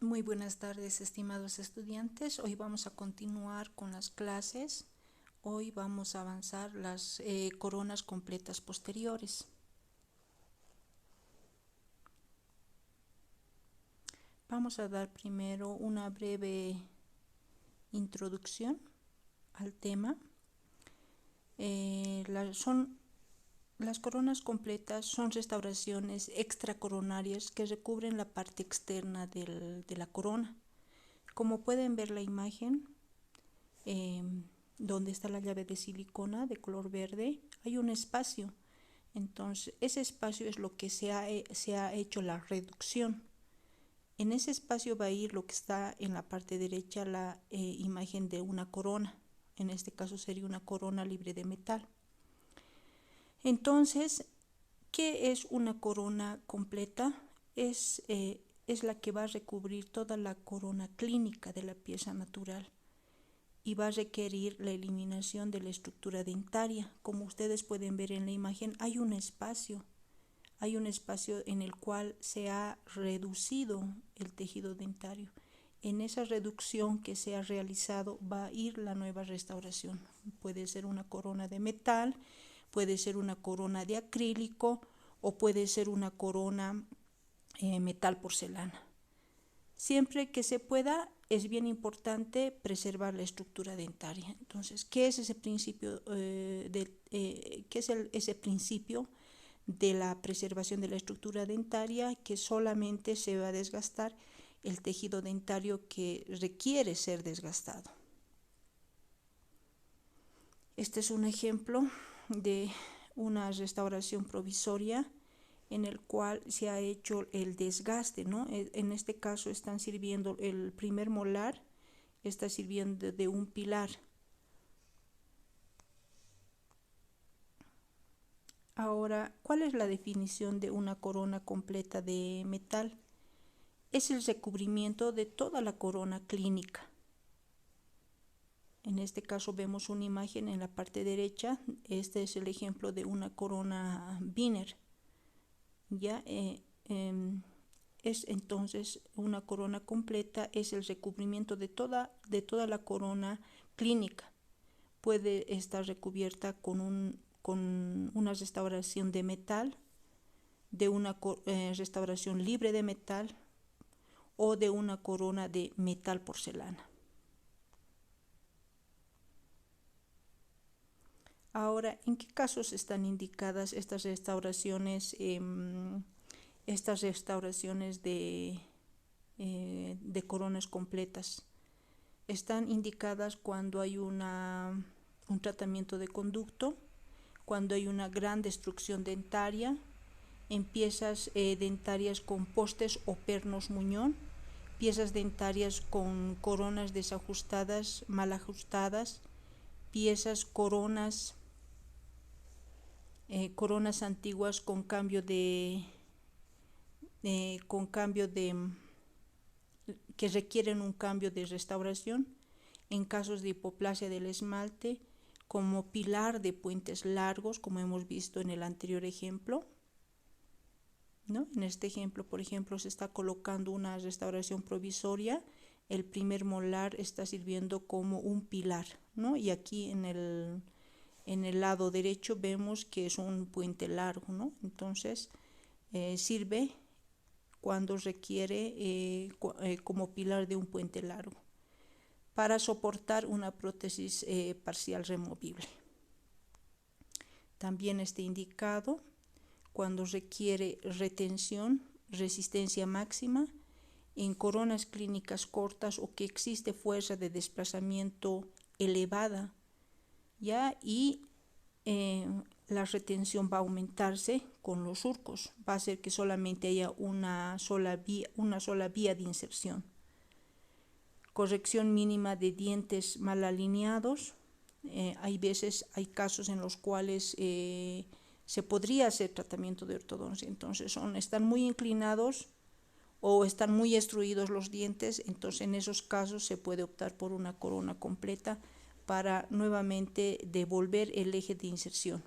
Muy buenas tardes, estimados estudiantes. Hoy vamos a continuar con las clases. Hoy vamos a avanzar las coronas completas posteriores. Vamos a dar primero una breve introducción al tema. Las coronas completas son restauraciones extracoronarias que recubren la parte externa de la corona. Como pueden ver la imagen, donde está la llave de silicona de color verde, hay un espacio. Entonces, ese espacio es lo que se ha hecho la reducción. En ese espacio va a ir lo que está en la parte derecha, la imagen de una corona. En este caso sería una corona libre de metal. Entonces, ¿qué es una corona completa? Es la que va a recubrir toda la corona clínica de la pieza natural y va a requerir la eliminación de la estructura dentaria. Como ustedes pueden ver en la imagen, hay un espacio en el cual se ha reducido el tejido dentario. En esa reducción que se ha realizado va a ir la nueva restauración. Puede ser una corona de metal, puede ser una corona de acrílico o puede ser una corona metal porcelana. Siempre que se pueda, es bien importante preservar la estructura dentaria. Entonces, ¿qué es ese principio ese principio de la preservación de la estructura dentaria? Que solamente se va a desgastar el tejido dentario que requiere ser desgastado. Este es un ejemplo de una restauración provisoria en el cual se ha hecho el desgaste, ¿no? En este caso están sirviendo el primer molar, está sirviendo de un pilar. Ahora, ¿cuál es la definición de una corona completa de metal? Es el recubrimiento de toda la corona clínica. En este caso vemos una imagen en la parte derecha. Este es el ejemplo de una corona Wiener. Ya es entonces una corona completa, es el recubrimiento de toda la corona clínica. Puede estar recubierta con una restauración de metal, de una restauración libre de metal o de una corona de metal porcelana. Ahora, ¿en qué casos están indicadas estas restauraciones? Estas restauraciones de coronas completas están indicadas cuando hay un tratamiento de conducto, cuando hay una gran destrucción dentaria, en piezas dentarias con postes o pernos muñón, piezas dentarias con coronas desajustadas, mal ajustadas, coronas antiguas con cambio de que requieren un cambio de restauración, en casos de hipoplasia del esmalte, como pilar de puentes largos, como hemos visto en el anterior ejemplo, ¿no? En este ejemplo, por ejemplo, se está colocando una restauración provisoria, el primer molar está sirviendo como un pilar, ¿no? Y aquí en el lado derecho vemos que es un puente largo, ¿no? Entonces, sirve cuando requiere como pilar de un puente largo para soportar una prótesis parcial removible. También está indicado cuando requiere retención, resistencia máxima, en coronas clínicas cortas o que existe fuerza de desplazamiento elevada, ¿ya? Y la retención va a aumentarse con los surcos, va a hacer que solamente haya una sola vía de inserción. Corrección mínima de dientes mal alineados. Hay casos en los cuales se podría hacer tratamiento de ortodoncia. Entonces están muy inclinados o están muy extruidos los dientes. Entonces en esos casos se puede optar por una corona completa para nuevamente devolver el eje de inserción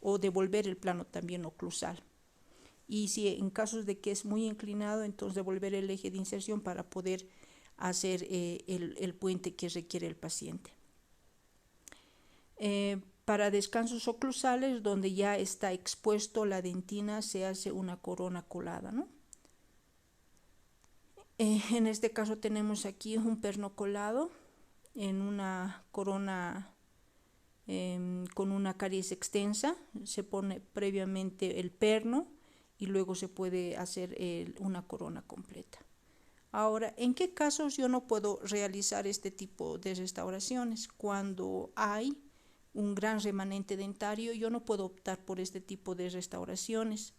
o devolver el plano también oclusal. y si en casos de que es muy inclinado, entonces devolver el eje de inserción para poder hacer el puente que requiere el paciente. Para descansos oclusales, donde ya está expuesto la dentina, se hace una corona colada, ¿no? En este caso tenemos aquí un perno colado en una corona con una caries extensa. Se pone previamente el perno y luego se puede hacer una corona completa. Ahora, ¿en qué casos yo no puedo realizar este tipo de restauraciones? Cuando hay un gran remanente dentario, yo no puedo optar por este tipo de restauraciones.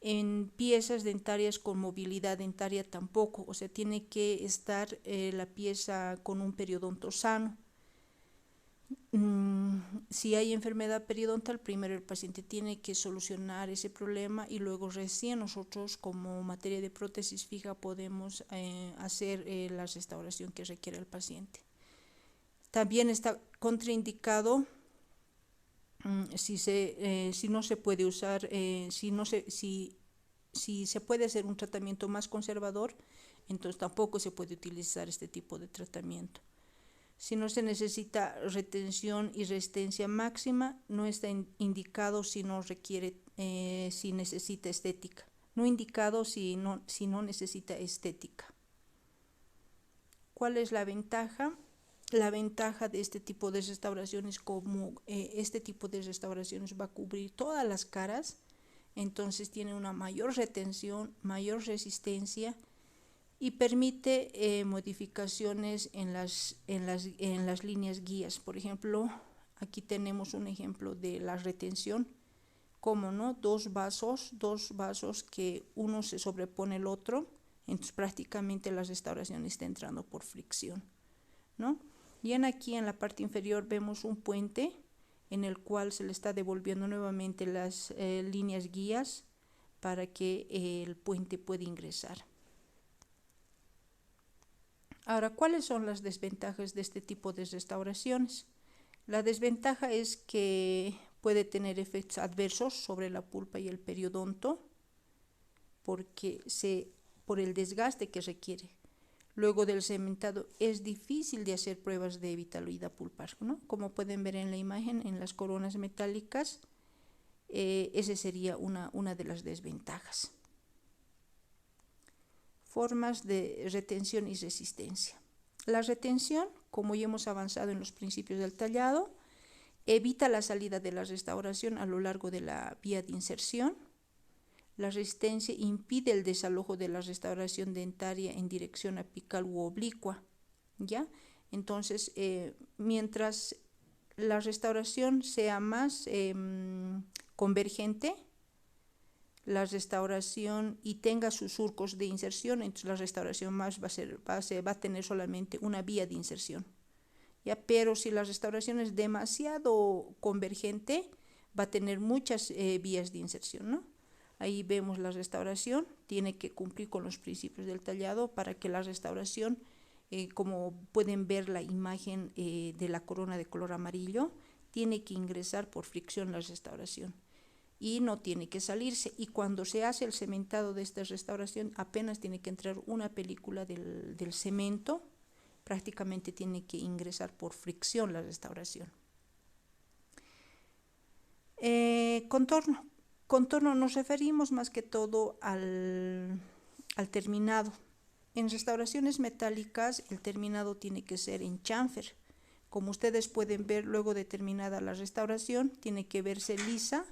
En piezas dentarias con movilidad dentaria tampoco, o sea, tiene que estar la pieza con un periodonto sano. Si hay enfermedad periodontal, primero el paciente tiene que solucionar ese problema y luego recién nosotros como materia de prótesis fija podemos hacer la restauración que requiere el paciente. También está contraindicado si no se puede usar, si se puede hacer un tratamiento más conservador, entonces tampoco se puede utilizar este tipo de tratamiento. Si no se necesita retención y resistencia máxima, no está indicado si no requiere, si necesita estética. No indicado si no necesita estética. ¿Cuál es la ventaja? La ventaja de este tipo de restauraciones, como este tipo de restauraciones va a cubrir todas las caras, entonces tiene una mayor retención, mayor resistencia y permite modificaciones en las líneas guías. Por ejemplo, aquí tenemos un ejemplo de la retención, como no, dos vasos que uno se sobrepone el otro, entonces prácticamente la restauración está entrando por fricción, ¿no? Y aquí en la parte inferior vemos un puente en el cual se le está devolviendo nuevamente las líneas guías para que el puente pueda ingresar. Ahora, ¿cuáles son las desventajas de este tipo de restauraciones? La desventaja es que puede tener efectos adversos sobre la pulpa y el periodonto por el desgaste que requiere. Luego del cementado es difícil de hacer pruebas de vitaloidad pulpar, ¿no? Como pueden ver en la imagen, en las coronas metálicas, esa sería una de las desventajas. Formas de retención y resistencia. La retención, como ya hemos avanzado en los principios del tallado, evita la salida de la restauración a lo largo de la vía de inserción. La resistencia impide el desalojo de la restauración dentaria en dirección apical u oblicua, ¿ya? Entonces, mientras la restauración sea más convergente, la restauración y tenga sus surcos de inserción, entonces la restauración más va a tener solamente una vía de inserción, ¿ya? Pero si la restauración es demasiado convergente, va a tener muchas vías de inserción, ¿no? Ahí vemos la restauración, tiene que cumplir con los principios del tallado para que la restauración, como pueden ver la imagen de la corona de color amarillo, tiene que ingresar por fricción la restauración y no tiene que salirse. Y cuando se hace el cementado de esta restauración, apenas tiene que entrar una película del cemento, prácticamente tiene que ingresar por fricción la restauración. Contorno. Contorno nos referimos más que todo al terminado. En restauraciones metálicas el terminado tiene que ser en chamfer. Como ustedes pueden ver, luego de terminada la restauración, tiene que verse lisa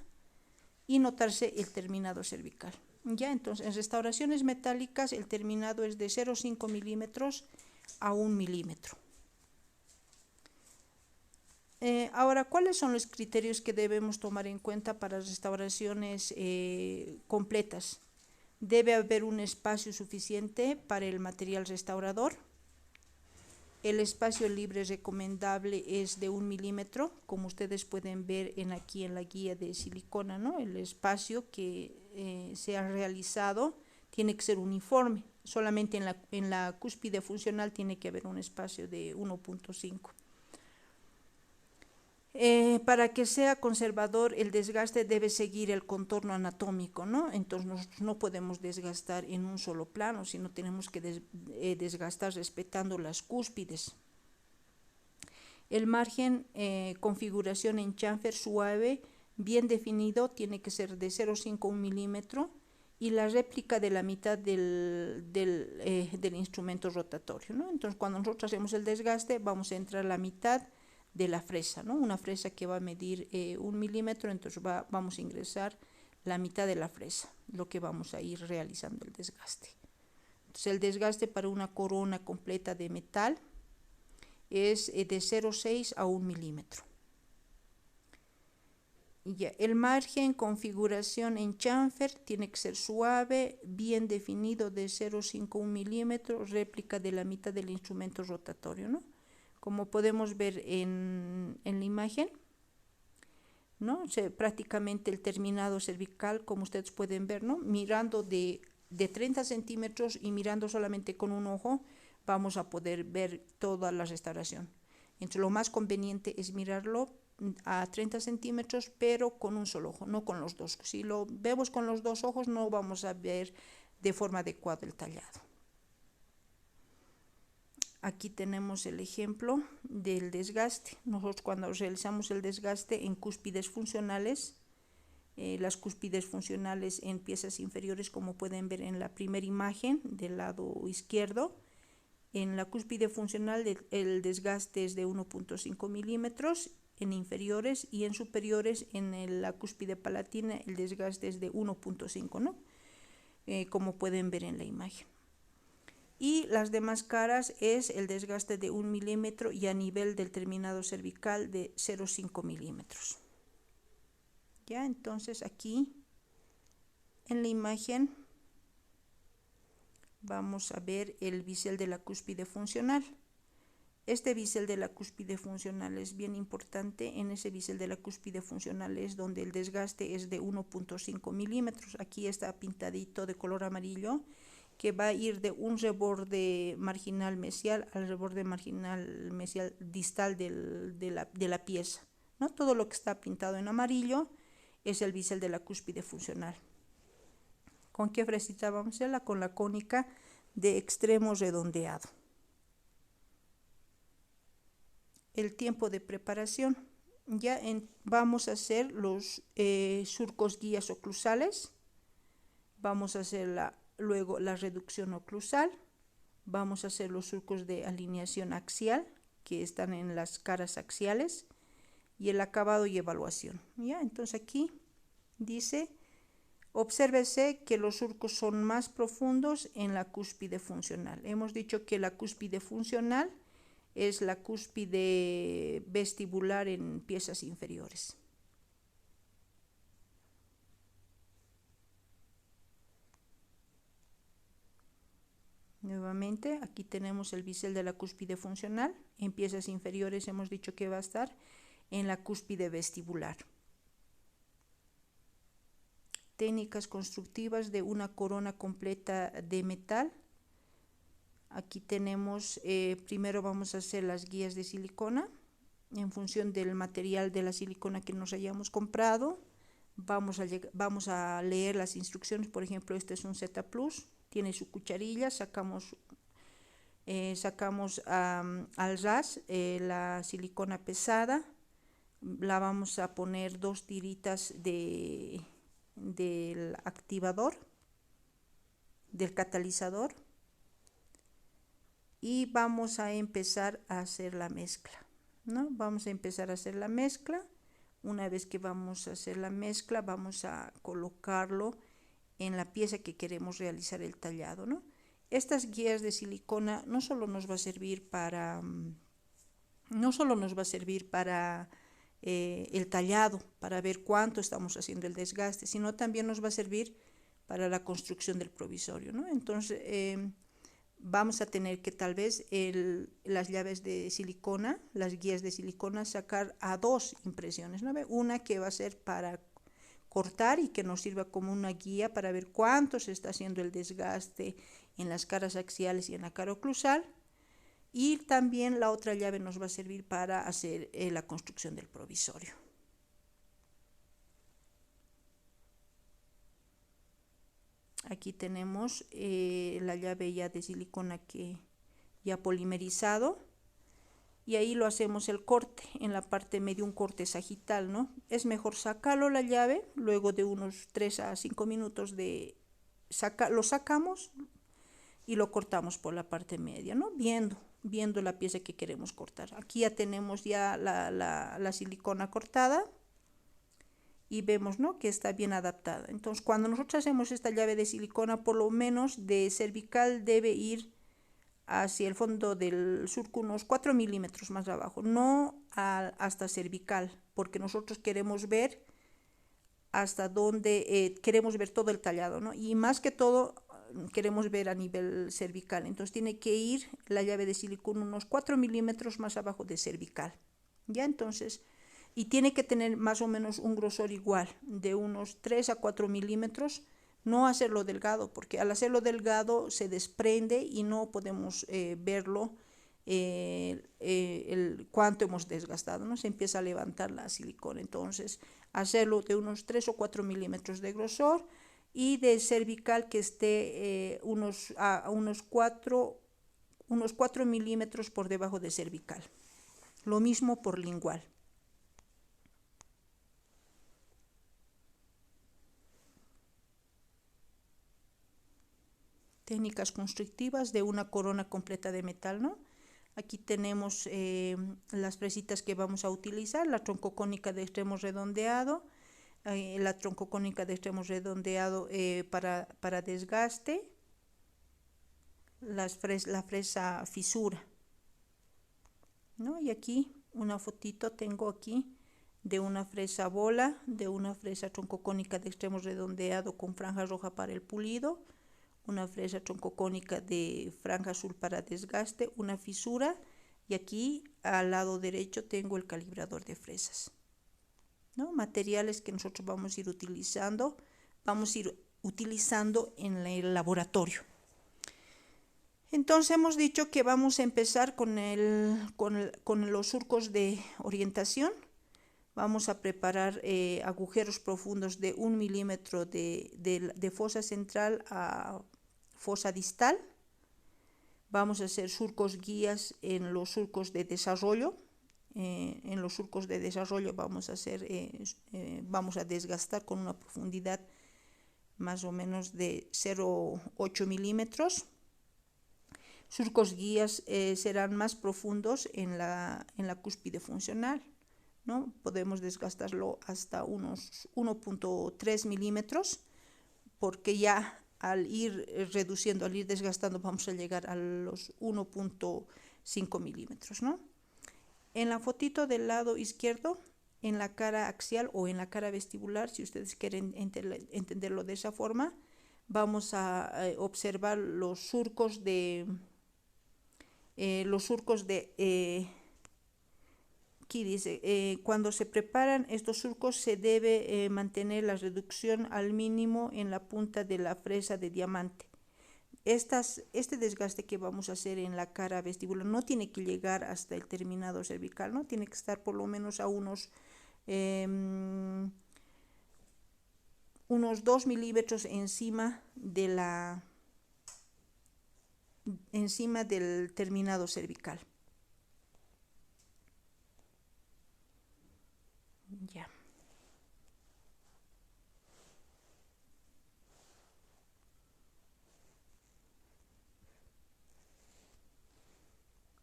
y notarse el terminado cervical. Ya, entonces, en restauraciones metálicas el terminado es de 0,5 milímetros a 1 milímetro. Ahora, ¿cuáles son los criterios que debemos tomar en cuenta para restauraciones completas? Debe haber un espacio suficiente para el material restaurador. El espacio libre recomendable es de 1 milímetro, como ustedes pueden ver aquí en la guía de silicona, ¿no? El espacio que se ha realizado tiene que ser uniforme. Solamente en la cúspide funcional tiene que haber un espacio de 1,5. Para que sea conservador, el desgaste debe seguir el contorno anatómico, ¿no? Entonces no podemos desgastar en un solo plano, sino tenemos que desgastar respetando las cúspides. El margen, configuración en chamfer suave, bien definido, tiene que ser de 0,5 a 1 milímetro, y la réplica de la mitad del instrumento rotatorio, ¿no? Entonces, cuando nosotros hacemos el desgaste, vamos a entrar a la mitad de la fresa, ¿no? Una fresa que va a medir 1 milímetro, entonces vamos a ingresar la mitad de la fresa, lo que vamos a ir realizando el desgaste. Entonces, el desgaste para una corona completa de metal es de 0,6 a 1 milímetro. Ya, el margen, configuración en chamfer, tiene que ser suave, bien definido, de 0,5 a 1 milímetro, réplica de la mitad del instrumento rotatorio, ¿no? Como podemos ver en la imagen, ¿no? Prácticamente el terminado cervical, como ustedes pueden ver, ¿no? Mirando de 30 centímetros y mirando solamente con un ojo, vamos a poder ver toda la restauración. Entonces, lo más conveniente es mirarlo a 30 centímetros, pero con un solo ojo, no con los dos. Si lo vemos con los dos ojos, no vamos a ver de forma adecuada el tallado. Aquí tenemos el ejemplo del desgaste. Nosotros, cuando realizamos el desgaste en cúspides funcionales, las cúspides funcionales en piezas inferiores, como pueden ver en la primera imagen del lado izquierdo, en la cúspide funcional el desgaste es de 1,5 milímetros en inferiores, y en superiores, en la cúspide palatina, el desgaste es de 1,5, ¿no? Como pueden ver en la imagen. Y las demás caras es el desgaste de 1 milímetro y a nivel del terminado cervical de 0,5 milímetros. Ya, entonces aquí en la imagen vamos a ver el bisel de la cúspide funcional. Este bisel de la cúspide funcional es bien importante. En ese bisel de la cúspide funcional es donde el desgaste es de 1,5 milímetros. Aquí está pintadito de color amarillo, que va a ir de un reborde marginal mesial al reborde marginal mesial distal de la pieza, ¿no? Todo lo que está pintado en amarillo es el bisel de la cúspide funcional. ¿Con qué fresita vamos a hacerla? Con la cónica de extremo redondeado. El tiempo de preparación. Ya vamos a hacer los surcos guías oclusales. Vamos a hacer luego la reducción oclusal. Vamos a hacer los surcos de alineación axial, que están en las caras axiales, y el acabado y evaluación. ¿Ya? Entonces aquí dice, obsérvese que los surcos son más profundos en la cúspide funcional. Hemos dicho que la cúspide funcional es la cúspide vestibular en piezas inferiores. Nuevamente, aquí tenemos el bisel de la cúspide funcional. En piezas inferiores hemos dicho que va a estar en la cúspide vestibular. Técnicas constructivas de una corona completa de metal. Aquí tenemos, primero vamos a hacer las guías de silicona. En función del material de la silicona que nos hayamos comprado, vamos a leer las instrucciones. Por ejemplo, este es un Z Plus, tiene su cucharilla, sacamos al ras la silicona pesada, la vamos a poner 2 tiritas del activador, del catalizador, y vamos a empezar a hacer la mezcla, ¿no? Vamos a empezar a hacer la mezcla. Una vez que vamos a hacer la mezcla, vamos a colocarlo en la pieza que queremos realizar el tallado, ¿no? Estas guías de silicona no solo nos va a servir para el tallado, para ver cuánto estamos haciendo el desgaste, sino también nos va a servir para la construcción del provisorio, ¿no? Entonces, vamos a tener que tal vez las llaves de silicona, las guías de silicona, sacar a 2 impresiones, ¿no? Una que va a ser para cortar y que nos sirva como una guía para ver cuánto se está haciendo el desgaste en las caras axiales y en la cara oclusal, Y también la otra llave nos va a servir para hacer la construcción del provisorio. Aquí tenemos la llave ya de silicona que ya polimerizado. Y ahí lo hacemos el corte, en la parte media un corte sagital, ¿no? Es mejor sacarlo la llave, luego de unos 3 a 5 minutos lo sacamos y lo cortamos por la parte media, ¿no? Viendo la pieza que queremos cortar. Aquí ya tenemos ya la silicona cortada y vemos, ¿no?, que está bien adaptada. Entonces, cuando nosotros hacemos esta llave de silicona, por lo menos de cervical debe ir hacia el fondo del surco unos 4 milímetros más abajo, no hasta cervical, porque nosotros queremos ver hasta dónde, queremos ver todo el tallado, ¿no? Y más que todo queremos ver a nivel cervical. Entonces tiene que ir la llave de silicona unos 4 milímetros más abajo de cervical. ¿Ya? Entonces, y tiene que tener más o menos un grosor igual, de unos 3 a 4 milímetros. No hacerlo delgado, porque al hacerlo delgado se desprende y no podemos verlo cuánto hemos desgastado, ¿no? Se empieza a levantar la silicona. Entonces, hacerlo de unos 3 o 4 milímetros de grosor y de cervical que esté a unos 4 milímetros por debajo de cervical. Lo mismo por lingual. Técnicas constructivas de una corona completa de metal, ¿no? Aquí tenemos las fresitas que vamos a utilizar, la troncocónica de extremo redondeado, la troncocónica de extremo redondeado para desgaste, la fresa fisura, ¿no? Y aquí una fotito tengo aquí de una fresa bola, de una fresa troncocónica de extremo redondeado con franja roja para el pulido, una fresa troncocónica de franja azul para desgaste, una fisura, y aquí al lado derecho tengo el calibrador de fresas, ¿no? Materiales que nosotros vamos a ir utilizando en el laboratorio. Entonces hemos dicho que vamos a empezar con los surcos de orientación. Vamos a preparar agujeros profundos de 1 milímetro de fosa central a fosa distal. Vamos a hacer surcos guías en los surcos de desarrollo. En los surcos de desarrollo vamos a desgastar con una profundidad más o menos de 0,8 milímetros. Surcos guías serán más profundos en la cúspide funcional, ¿no? Podemos desgastarlo hasta unos 1,3 milímetros, porque ya al ir reduciendo, al ir desgastando, vamos a llegar a los 1,5 milímetros, ¿no? En la fotito del lado izquierdo, en la cara axial o en la cara vestibular, si ustedes quieren entenderlo de esa forma, vamos a observar los surcos de aquí dice, cuando se preparan estos surcos se debe mantener la reducción al mínimo en la punta de la fresa de diamante. Este desgaste que vamos a hacer en la cara vestibular no tiene que llegar hasta el terminado cervical, ¿no? Tiene que estar por lo menos a unos 2 milímetros encima del terminado cervical. Ya.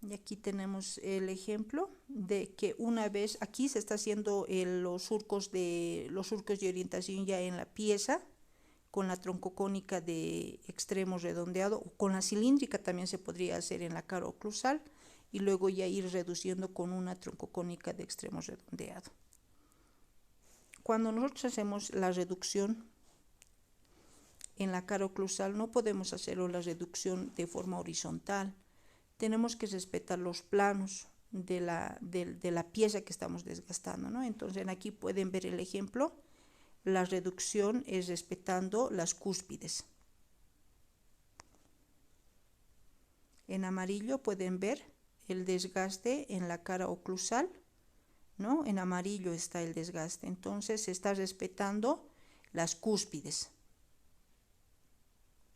Y aquí tenemos el ejemplo de que una vez aquí se está haciendo los surcos de orientación ya en la pieza, con la troncocónica de extremo redondeado, o con la cilíndrica también se podría hacer en la cara oclusal, y luego ya ir reduciendo con una troncocónica de extremo redondeado. Cuando nosotros hacemos la reducción en la cara oclusal, no podemos hacerlo la reducción de forma horizontal. Tenemos que respetar los planos de la pieza que estamos desgastando, ¿no? Entonces aquí pueden ver el ejemplo. La reducción es respetando las cúspides. En amarillo pueden ver el desgaste en la cara oclusal, ¿no? En amarillo está el desgaste. Entonces se está respetando las cúspides.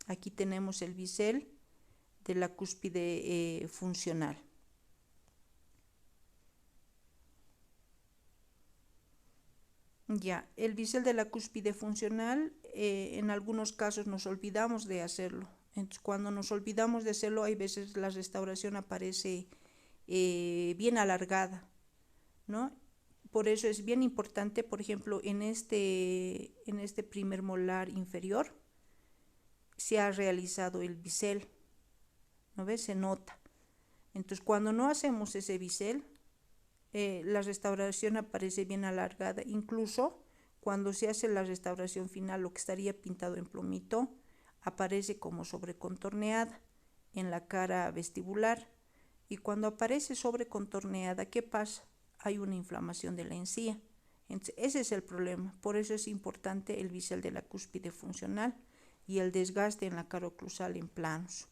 Aquí tenemos el bisel de la cúspide funcional. Ya, el bisel de la cúspide funcional, en algunos casos nos olvidamos de hacerlo. Entonces, cuando nos olvidamos de hacerlo, hay veces la restauración aparece bien alargada, ¿no? Por eso es bien importante, por ejemplo, en este primer molar inferior, se ha realizado el bisel, ¿no ves? Se nota. Entonces, cuando no hacemos ese bisel, la restauración aparece bien alargada. Incluso cuando se hace la restauración final, lo que estaría pintado en plomito aparece como sobrecontorneada en la cara vestibular. Y cuando aparece sobrecontorneada, ¿qué pasa? Hay una inflamación de la encía. Entonces, ese es el problema. Por eso es importante el bisel de la cúspide funcional y el desgaste en la cara oclusal en planos.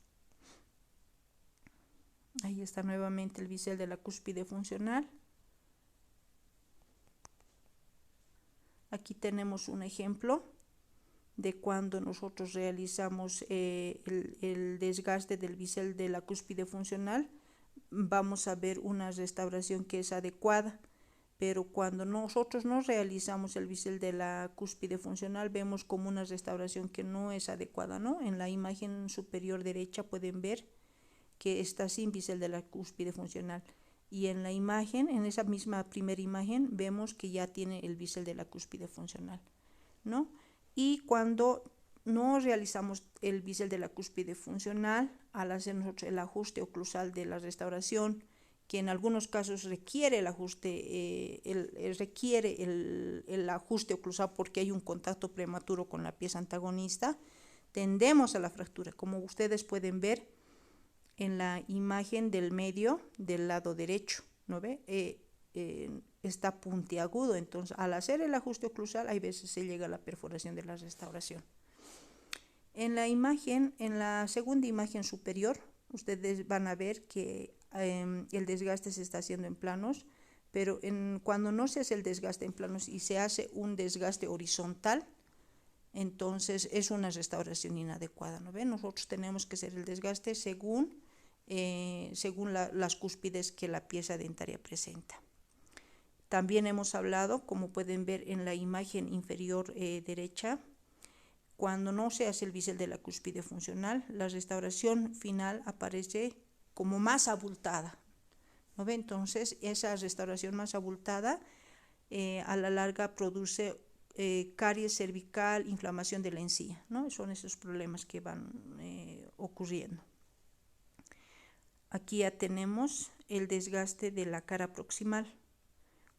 Ahí está nuevamente el bisel de la cúspide funcional. Aquí tenemos un ejemplo de cuando nosotros realizamos el desgaste del bisel de la cúspide funcional. Vamos a ver una restauración que es adecuada, pero cuando nosotros no realizamos el bisel de la cúspide funcional, vemos como una restauración que no es adecuada, ¿no? En la imagen superior derecha pueden ver que está sin bisel de la cúspide funcional. Y en la imagen, en esa misma primera imagen, vemos que ya tiene el bisel de la cúspide funcional, ¿no? Y cuando no realizamos el bisel de la cúspide funcional, al hacer nosotros el ajuste oclusal de la restauración, que en algunos casos requiere el ajuste, el ajuste oclusal porque hay un contacto prematuro con la pieza antagonista, tendemos a la fractura. Como ustedes pueden ver en la imagen del medio del lado derecho, ¿no ve? Está puntiagudo, entonces al hacer el ajuste oclusal hay veces se llega a la perforación de la restauración. En la imagen, en la segunda imagen superior, ustedes van a ver que el desgaste se está haciendo en planos, pero cuando no se hace el desgaste en planos y se hace un desgaste horizontal, entonces es una restauración inadecuada, ¿no ven? Nosotros tenemos que hacer el desgaste según las cúspides que la pieza dentaria presenta. También hemos hablado, como pueden ver en la imagen inferior derecha, cuando no se hace el bisel de la cúspide funcional, la restauración final aparece como más abultada, ¿no ve? Entonces, esa restauración más abultada a la larga produce caries cervical, inflamación de la encía, ¿no? Son esos problemas que van ocurriendo. Aquí ya tenemos el desgaste de la cara proximal.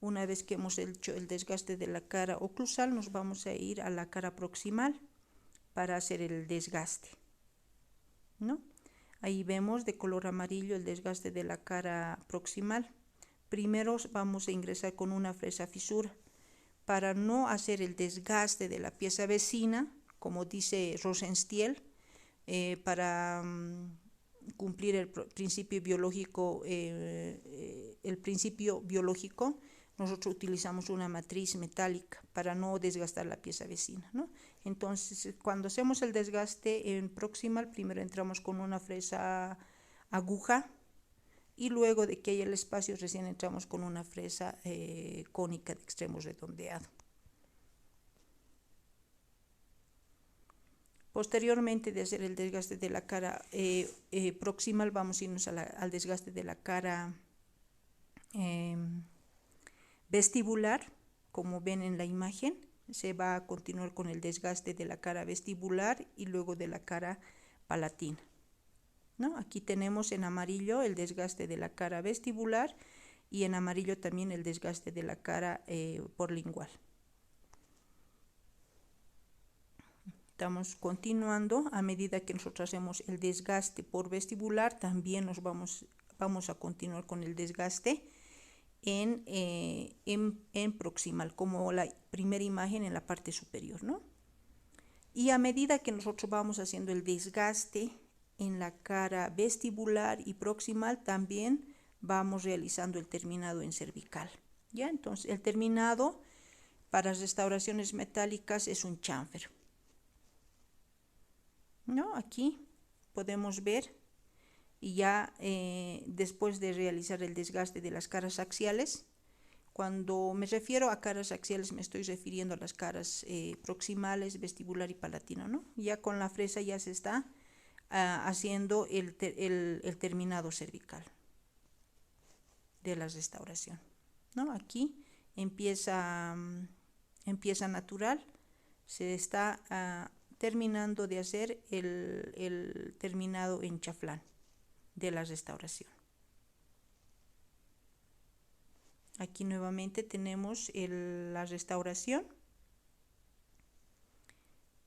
Una vez que hemos hecho el desgaste de la cara oclusal, nos vamos a ir a la cara proximal para hacer el desgaste, ¿no? Ahí vemos de color amarillo el desgaste de la cara proximal. Primero vamos a ingresar con una fresa fisura para no hacer el desgaste de la pieza vecina, como dice Rosenstiel, para cumplir el principio biológico, nosotros utilizamos una matriz metálica para no desgastar la pieza vecina, ¿no? Entonces, cuando hacemos el desgaste en proximal, primero entramos con una fresa aguja y luego de que haya el espacio recién entramos con una fresa cónica de extremo redondeado. Posteriormente de hacer el desgaste de la cara proximal, vamos a irnos al desgaste de la cara vestibular. Como ven en la imagen, se va a continuar con el desgaste de la cara vestibular y luego de la cara palatina, ¿no? Aquí tenemos en amarillo el desgaste de la cara vestibular y en amarillo también el desgaste de la cara porlingual. Estamos continuando a medida que nosotros hacemos el desgaste por vestibular, también vamos a continuar con el desgaste en proximal, como la primera imagen en la parte superior, ¿no? Y a medida que nosotros vamos haciendo el desgaste en la cara vestibular y proximal, también vamos realizando el terminado en cervical. ¿Ya? Entonces, el terminado para restauraciones metálicas es un chamfer, ¿no? Aquí podemos ver, y ya después de realizar el desgaste de las caras axiales, cuando me refiero a caras axiales me estoy refiriendo a las caras proximales, vestibular y palatino, ¿no? Ya con la fresa ya se está haciendo el terminado cervical de la restauración, ¿no? Aquí empieza natural, se está terminando de hacer el terminado en chaflán de la restauración. Aquí nuevamente tenemos la restauración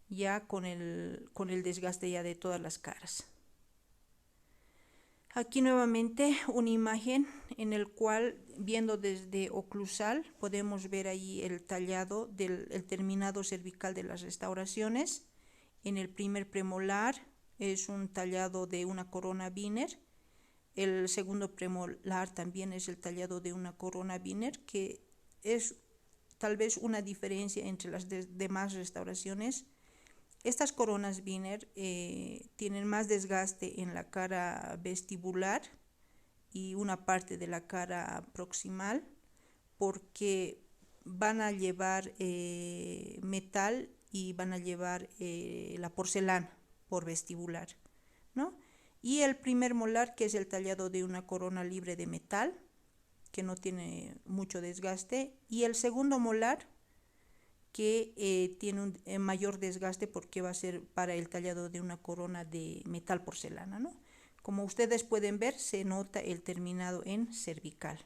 ya con el desgaste ya de todas las caras. Aquí nuevamente una imagen en el cual, viendo desde oclusal, podemos ver ahí el tallado el terminado cervical de las restauraciones. En el primer premolar es un tallado de una corona Wiener. El segundo premolar también es el tallado de una corona Wiener, que es tal vez una diferencia entre las demás restauraciones. Estas coronas Wiener tienen más desgaste en la cara vestibular y una parte de la cara proximal, porque van a llevar metal y van a llevar la porcelana por vestibular, ¿no? Y el primer molar, que es el tallado de una corona libre de metal, que no tiene mucho desgaste, y el segundo molar, que tiene un mayor desgaste porque va a ser para el tallado de una corona de metal porcelana, ¿no? Como ustedes pueden ver, se nota el terminado en cervical,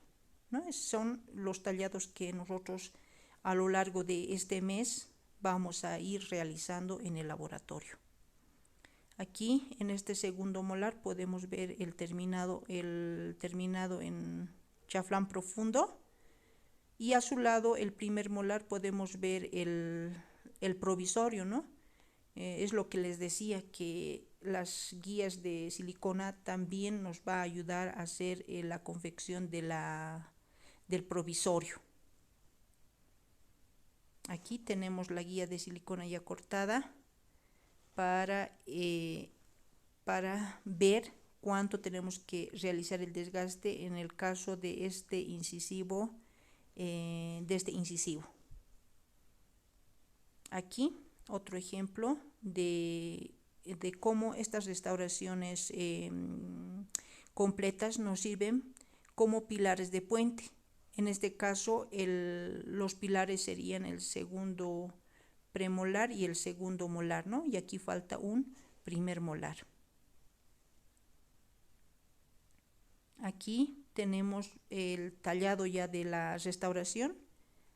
¿no? Son los tallados que nosotros a lo largo de este mes vamos a ir realizando en el laboratorio. Aquí en este segundo molar podemos ver el terminado en chaflán profundo, y a su lado el primer molar podemos ver el provisorio, ¿no? Es lo que les decía, que las guías de silicona también nos va a ayudar a hacer la confección del provisorio. Aquí tenemos la guía de silicona ya cortada para ver cuánto tenemos que realizar el desgaste en el caso de este incisivo. Aquí otro ejemplo de cómo estas restauraciones completas nos sirven como pilares de puente. En este caso los pilares serían el segundo premolar y el segundo molar, ¿no? Y aquí falta un primer molar. Aquí tenemos el tallado ya de la restauración,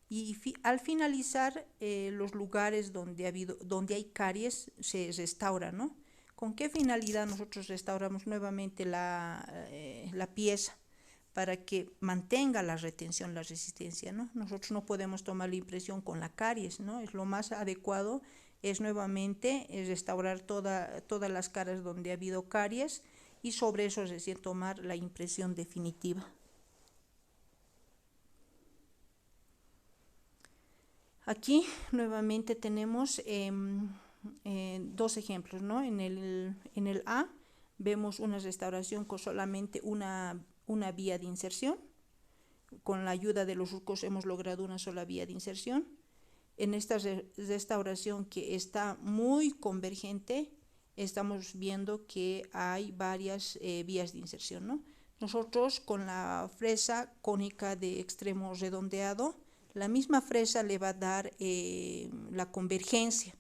y al finalizar los lugares donde hay caries se restaura, ¿no? ¿Con qué finalidad nosotros restauramos nuevamente la pieza? Para que mantenga la retención, la resistencia, ¿no? Nosotros no podemos tomar la impresión con la caries, ¿no? Es lo más adecuado, es nuevamente restaurar todas las caras donde ha habido caries, y sobre eso recién tomar la impresión definitiva. Aquí nuevamente tenemos dos ejemplos, ¿no? En el A vemos una restauración con solamente una vía de inserción. Con la ayuda de los surcos hemos logrado una sola vía de inserción. En esta restauración, que está muy convergente, estamos viendo que hay varias vías de inserción, ¿no? Nosotros con la fresa cónica de extremo redondeado, la misma fresa le va a dar la convergencia,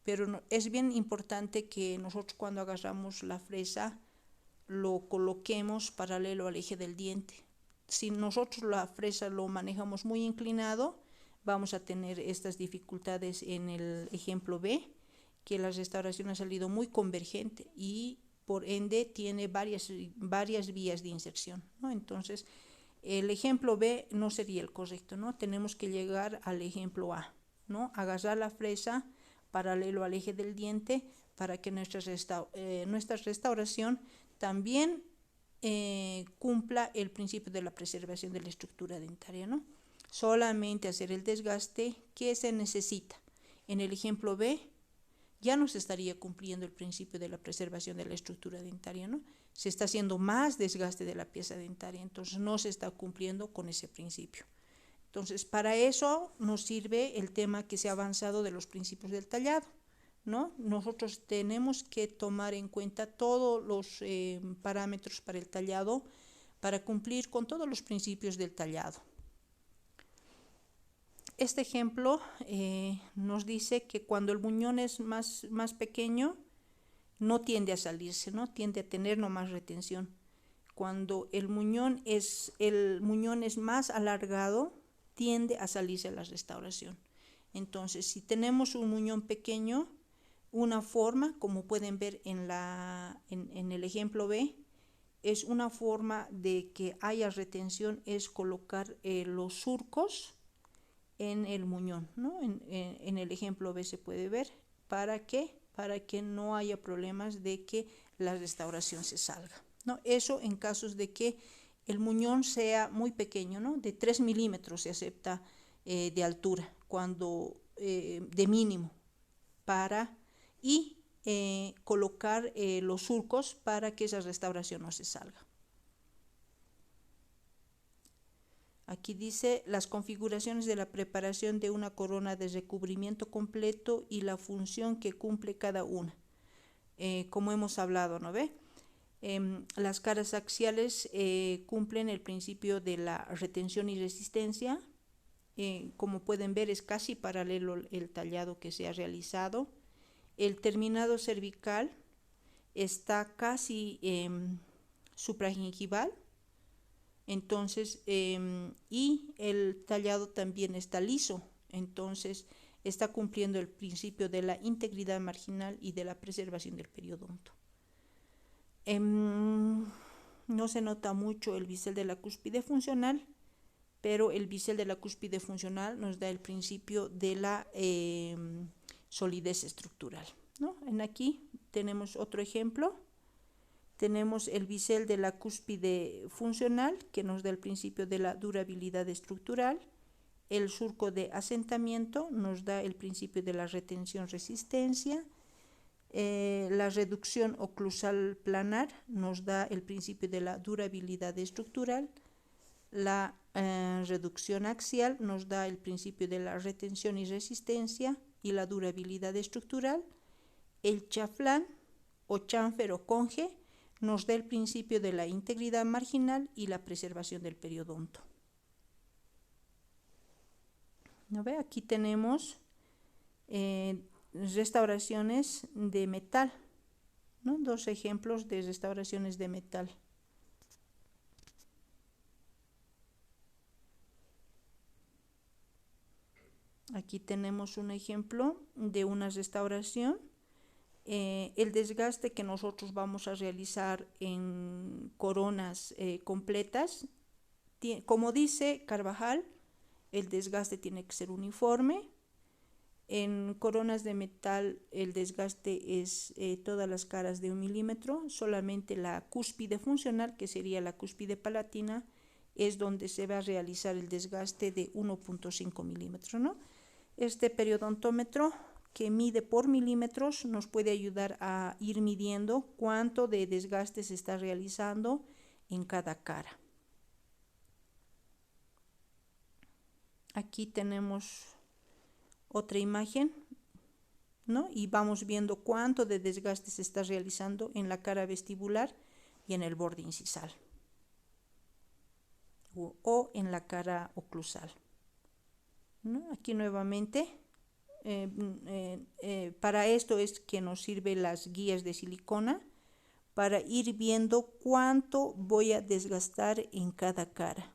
pero es bien importante que nosotros cuando agarramos la fresa lo coloquemos paralelo al eje del diente. Si nosotros la fresa lo manejamos muy inclinado, vamos a tener estas dificultades en el ejemplo B, que la restauración ha salido muy convergente y por ende tiene varias vías de inserción, ¿no? Entonces, el ejemplo B no sería el correcto, ¿no? Tenemos que llegar al ejemplo A, ¿no? Agarrar la fresa paralelo al eje del diente para que nuestra restauración también cumpla el principio de la preservación de la estructura dentaria, ¿no? Solamente hacer el desgaste que se necesita. En el ejemplo B ya no se estaría cumpliendo el principio de la preservación de la estructura dentaria, ¿no? Se está haciendo más desgaste de la pieza dentaria, entonces no se está cumpliendo con ese principio. Entonces, para eso nos sirve el tema que se ha avanzado de los principios del tallado, ¿no? Nosotros tenemos que tomar en cuenta todos los parámetros para el tallado para cumplir con todos los principios del tallado. Este ejemplo nos dice que cuando el muñón es más pequeño, no tiende a salirse, ¿no? Tiende a tener nomás retención. Cuando el muñón es más alargado, tiende a salirse la restauración. Entonces, si tenemos un muñón pequeño, una forma, como pueden ver en el ejemplo B, es una forma de que haya retención, es colocar los surcos en el muñón, ¿no? En el ejemplo B se puede ver. ¿Para qué? Para que no haya problemas de que la restauración se salga, ¿no? Eso en casos de que el muñón sea muy pequeño, ¿no? De 3 milímetros se acepta de altura, cuando de mínimo, y colocar los surcos para que esa restauración no se salga. Aquí dice las configuraciones de la preparación de una corona de recubrimiento completo y la función que cumple cada una. Como hemos hablado, ¿no ve? Las caras axiales cumplen el principio de la retención y resistencia. Como pueden ver, es casi paralelo el tallado que se ha realizado. El terminado cervical está casi supragingival. Entonces, y el tallado también está liso, entonces está cumpliendo el principio de la integridad marginal y de la preservación del periodonto. No se nota mucho el bisel de la cúspide funcional, pero el bisel de la cúspide funcional nos da el principio de la solidez estructural, ¿no? Aquí tenemos otro ejemplo. Tenemos el bisel de la cúspide funcional, que nos da el principio de la durabilidad estructural. El surco de asentamiento nos da el principio de la retención-resistencia. La reducción oclusal planar nos da el principio de la durabilidad estructural. La reducción axial nos da el principio de la retención y resistencia y la durabilidad estructural. El chaflán o chanfer o conge nos da el principio de la integridad marginal y la preservación del periodonto. ¿No ve? Aquí tenemos restauraciones de metal, ¿no? Dos ejemplos de restauraciones de metal. Aquí tenemos un ejemplo de una restauración. El desgaste que nosotros vamos a realizar en coronas completas, como dice Carvajal, el desgaste tiene que ser uniforme. En coronas de metal el desgaste es todas las caras de 1 milímetro, solamente la cúspide funcional, que sería la cúspide palatina, es donde se va a realizar el desgaste de 1.5 milímetros, ¿no? Este periodontómetro que mide por milímetros nos puede ayudar a ir midiendo cuánto de desgaste se está realizando en cada cara. Aquí tenemos otra imagen, ¿no? Y vamos viendo cuánto de desgaste se está realizando en la cara vestibular y en el borde incisal o en la cara oclusal, ¿no? Aquí nuevamente para esto es que nos sirven las guías de silicona para ir viendo cuánto voy a desgastar en cada cara.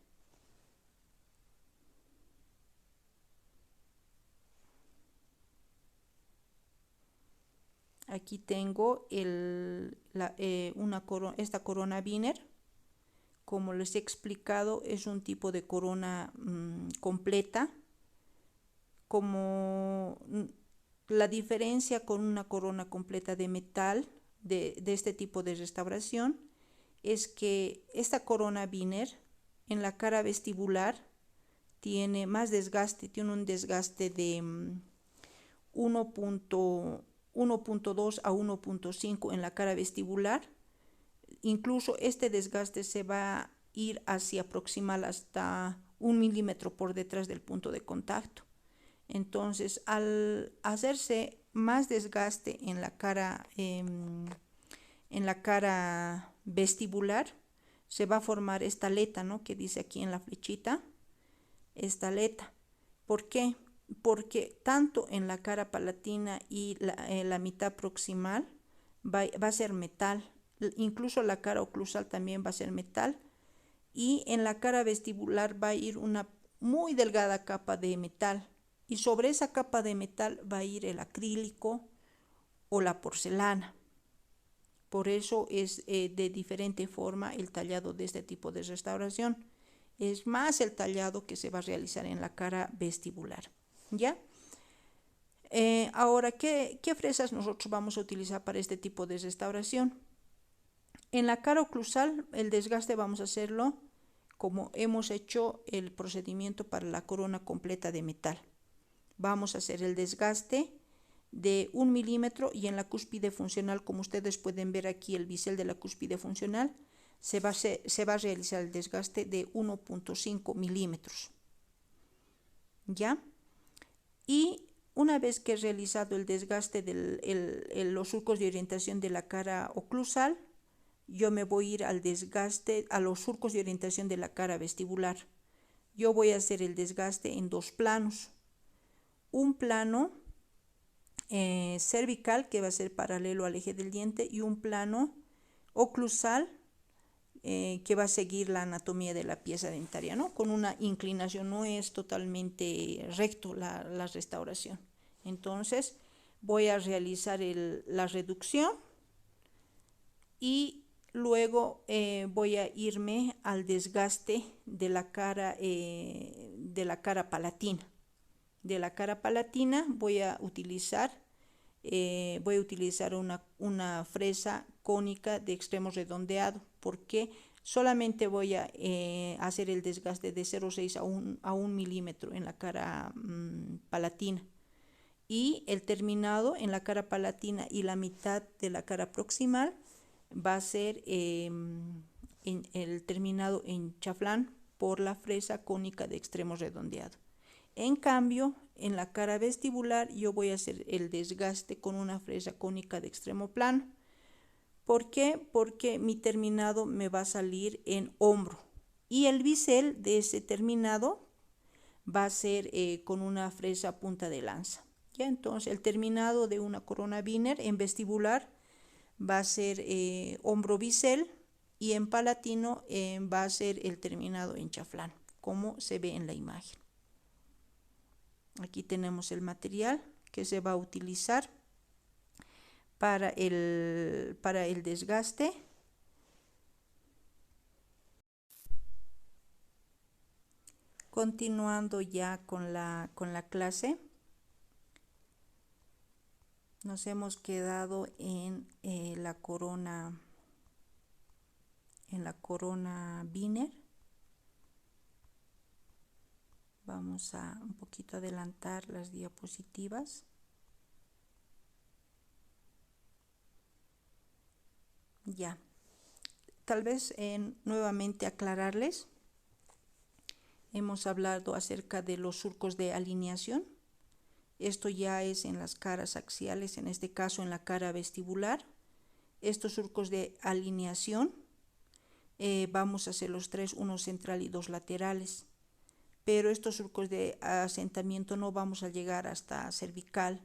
Aquí tengo esta corona Wiener. Como les he explicado, es un tipo de corona completa. Como la diferencia con una corona completa de metal de este tipo de restauración es que esta corona Wiener en la cara vestibular tiene más desgaste, tiene un desgaste de 1.2 a 1.5 en la cara vestibular. Incluso este desgaste se va a ir hacia proximal hasta 1 milímetro por detrás del punto de contacto. Entonces, al hacerse más desgaste en la cara vestibular, se va a formar esta aleta, ¿no?, que dice aquí en la flechita, esta aleta. ¿Por qué? Porque tanto en la cara palatina y la mitad proximal va a ser metal, incluso la cara oclusal también va a ser metal, y en la cara vestibular va a ir una muy delgada capa de metal, y sobre esa capa de metal va a ir el acrílico o la porcelana. Por eso es de diferente forma el tallado de este tipo de restauración. Es más el tallado que se va a realizar en la cara vestibular, ¿ya? Ahora, ¿qué fresas nosotros vamos a utilizar para este tipo de restauración? En la cara oclusal, el desgaste vamos a hacerlo como hemos hecho el procedimiento para la corona completa de metal. Vamos a hacer el desgaste de 1 milímetro, y en la cúspide funcional, como ustedes pueden ver aquí, el bisel de la cúspide funcional, se va a realizar el desgaste de 1.5 milímetros. ¿Ya? Y una vez que he realizado el desgaste de los surcos de orientación de la cara oclusal, yo me voy a ir al desgaste, a los surcos de orientación de la cara vestibular. Yo voy a hacer el desgaste en dos planos. Un plano cervical, que va a ser paralelo al eje del diente, y un plano oclusal, que va a seguir la anatomía de la pieza dentaria, ¿no?, con una inclinación, no es totalmente recto la restauración. Entonces voy a realizar la reducción y luego voy a irme al desgaste de la cara palatina. De la cara palatina voy a utilizar una fresa cónica de extremo redondeado, porque solamente voy a hacer el desgaste de 0,6 a 1 milímetro en la cara palatina, y el terminado en la cara palatina y la mitad de la cara proximal va a ser el terminado en chaflán por la fresa cónica de extremo redondeado. En cambio, en la cara vestibular yo voy a hacer el desgaste con una fresa cónica de extremo plano. ¿Por qué? Porque mi terminado me va a salir en hombro, y el bisel de ese terminado va a ser con una fresa punta de lanza. ¿Ya? Entonces, el terminado de una corona Wiener en vestibular va a ser hombro bisel, y en palatino va a ser el terminado en chaflán, como se ve en la imagen. Aquí tenemos el material que se va a utilizar para el desgaste. Continuando ya con la clase, nos hemos quedado en la corona Wiener. Vamos a un poquito adelantar las diapositivas. Ya, tal vez nuevamente aclararles. Hemos hablado acerca de los surcos de alineación. Esto ya es en las caras axiales, en este caso en la cara vestibular. Estos surcos de alineación vamos a hacer los tres, uno central y dos laterales. Pero estos surcos de asentamiento no vamos a llegar hasta cervical,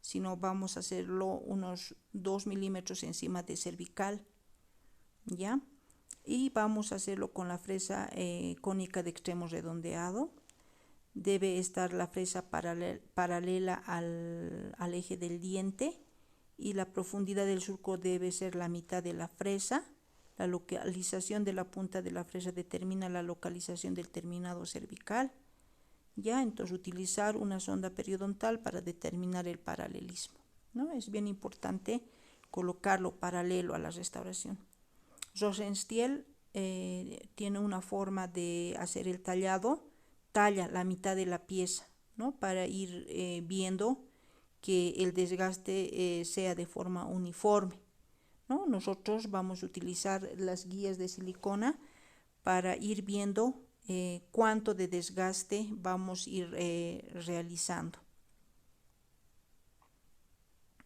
sino vamos a hacerlo unos 2 milímetros encima de cervical, ¿ya? Y vamos a hacerlo con la fresa cónica de extremo redondeado. Debe estar la fresa paralela al eje del diente, y la profundidad del surco debe ser la mitad de la fresa. La localización de la punta de la fresa determina la localización del terminado cervical. Ya, entonces utilizar una sonda periodontal para determinar el paralelismo, ¿no? Es bien importante colocarlo paralelo a la restauración. Rosenstiel tiene una forma de hacer el tallado, talla la mitad de la pieza, ¿no? Para ir viendo que el desgaste sea de forma uniforme, ¿no? Nosotros vamos a utilizar las guías de silicona para ir viendo cuánto de desgaste vamos a ir realizando.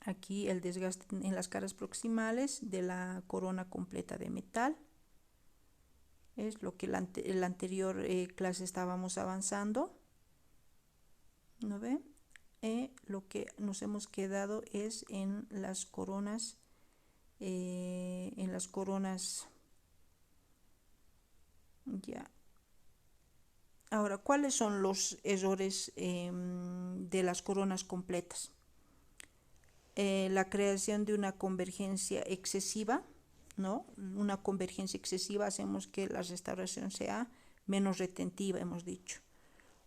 Aquí el desgaste en las caras proximales de la corona completa de metal. Es lo que en la anterior clase estábamos avanzando. ¿No ve? Lo que nos hemos quedado es en las coronas, ya. Ahora, ¿cuáles son los errores de las coronas completas? La creación de una convergencia excesiva, ¿no? Una convergencia excesiva hacemos que la restauración sea menos retentiva, hemos dicho.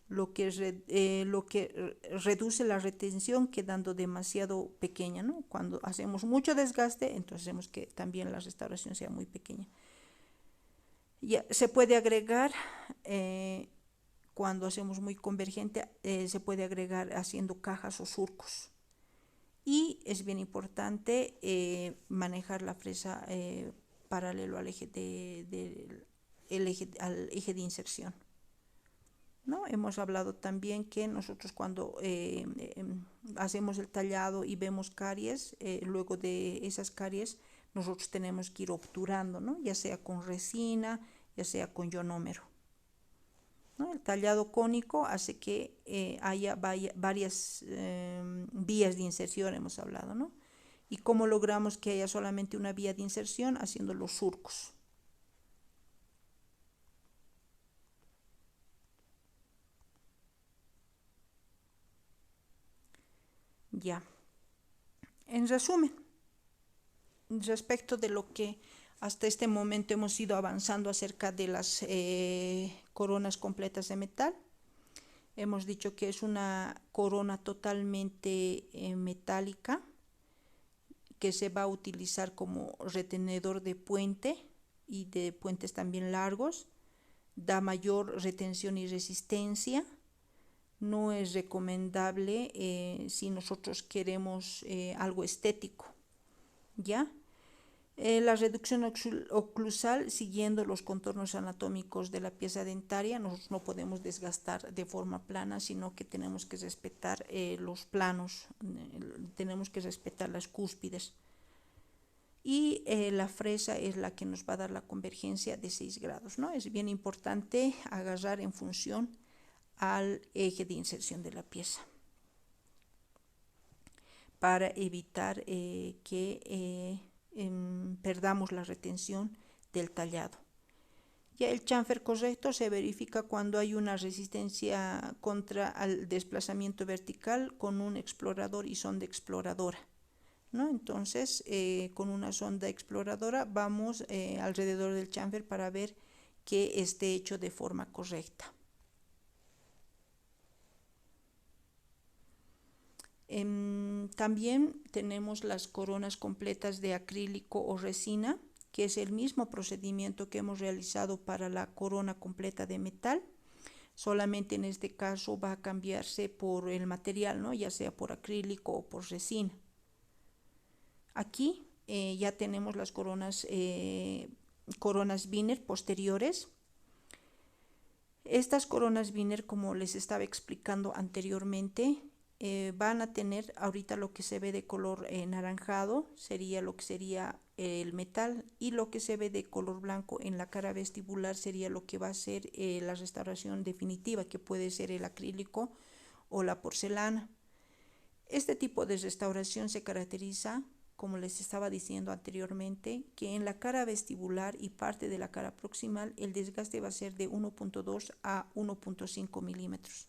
Lo que reduce la retención quedando demasiado pequeña, ¿no? Cuando hacemos mucho desgaste, entonces hacemos que también la restauración sea muy pequeña. Ya, se puede agregar, cuando hacemos muy convergente, se puede agregar haciendo cajas o surcos. Y es bien importante manejar la fresa paralelo al eje al eje de inserción, ¿no? Hemos hablado también que nosotros cuando hacemos el tallado y vemos caries, luego de esas caries nosotros tenemos que ir obturando, ¿no? Ya sea con resina, ya sea con ionómero, ¿no? El tallado cónico hace que haya varias vías de inserción, hemos hablado, ¿no? ¿Y cómo logramos que haya solamente una vía de inserción? Haciendo los surcos. Ya. En resumen, respecto de lo que hasta este momento hemos ido avanzando acerca de las coronas completas de metal, hemos dicho que es una corona totalmente metálica que se va a utilizar como retenedor de puente y de puentes también largos, da mayor retención y resistencia. No es recomendable si nosotros queremos algo estético, ¿ya? La reducción oclusal, siguiendo los contornos anatómicos de la pieza dentaria, nosotros no podemos desgastar de forma plana, sino que tenemos que respetar los planos, tenemos que respetar las cúspides. Y la fresa es la que nos va a dar la convergencia de 6 grados, ¿no? Es bien importante agarrar en función al eje de inserción de la pieza para evitar que perdamos la retención del tallado. Ya el chamfer correcto se verifica cuando hay una resistencia contra el desplazamiento vertical con un explorador y sonda exploradora, ¿no? Entonces, con una sonda exploradora vamos alrededor del chamfer para ver que esté hecho de forma correcta. También tenemos las coronas completas de acrílico o resina, que es el mismo procedimiento que hemos realizado para la corona completa de metal, solamente en este caso va a cambiarse por el material, ¿no? Ya sea por acrílico o por resina. Aquí ya tenemos las coronas Wiener posteriores. Estas coronas Wiener, como les estaba explicando anteriormente, van a tener ahorita lo que se ve de color naranjado, sería lo que sería el metal, y lo que se ve de color blanco en la cara vestibular sería lo que va a ser la restauración definitiva, que puede ser el acrílico o la porcelana. Este tipo de restauración se caracteriza, como les estaba diciendo anteriormente, que en la cara vestibular y parte de la cara proximal el desgaste va a ser de 1.2 a 1.5 milímetros.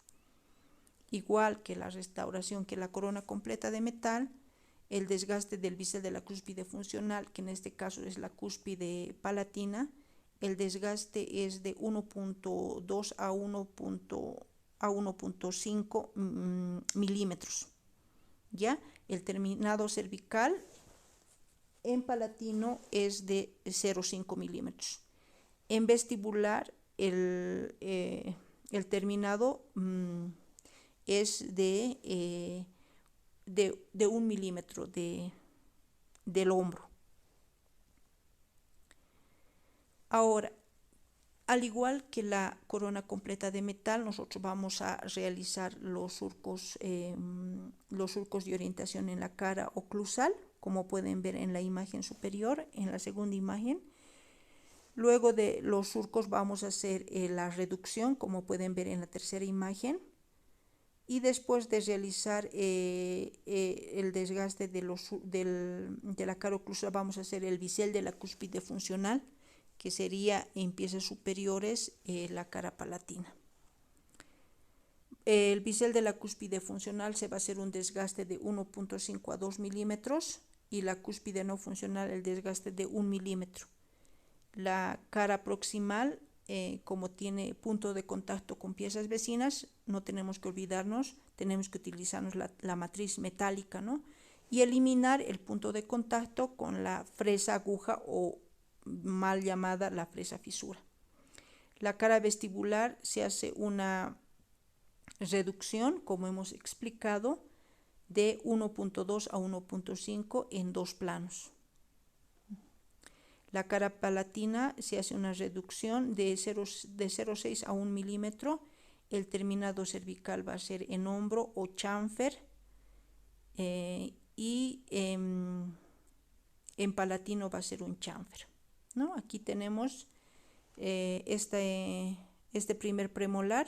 Igual que la restauración que la corona completa de metal, el desgaste del bisel de la cúspide funcional, que en este caso es la cúspide palatina, el desgaste es de 1.2 a 1.5 milímetros. ¿Ya? El terminado cervical en palatino es de 0,5 milímetros. En vestibular el terminado es de 1 milímetro del hombro. Ahora, al igual que la corona completa de metal, nosotros vamos a realizar los surcos de orientación en la cara oclusal, como pueden ver en la imagen superior, en la segunda imagen. Luego de los surcos vamos a hacer la reducción, como pueden ver en la tercera imagen. Y después de realizar el desgaste de la cara oclusal, vamos a hacer el bisel de la cúspide funcional, que sería en piezas superiores la cara palatina. El bisel de la cúspide funcional se va a hacer un desgaste de 1,5 a 2 milímetros y la cúspide no funcional el desgaste de 1 milímetro. La cara proximal, como tiene punto de contacto con piezas vecinas, no tenemos que olvidarnos, tenemos que utilizarnos la matriz metálica, ¿no? Y eliminar el punto de contacto con la fresa aguja o mal llamada la fresa fisura. La cara vestibular se hace una reducción, como hemos explicado, de 1,2 a 1,5 en dos planos. La cara palatina se hace una reducción de 0,6 a 1 milímetro. El terminado cervical va a ser en hombro o chanfer y en palatino va a ser un chanfer, ¿no? Aquí tenemos este primer premolar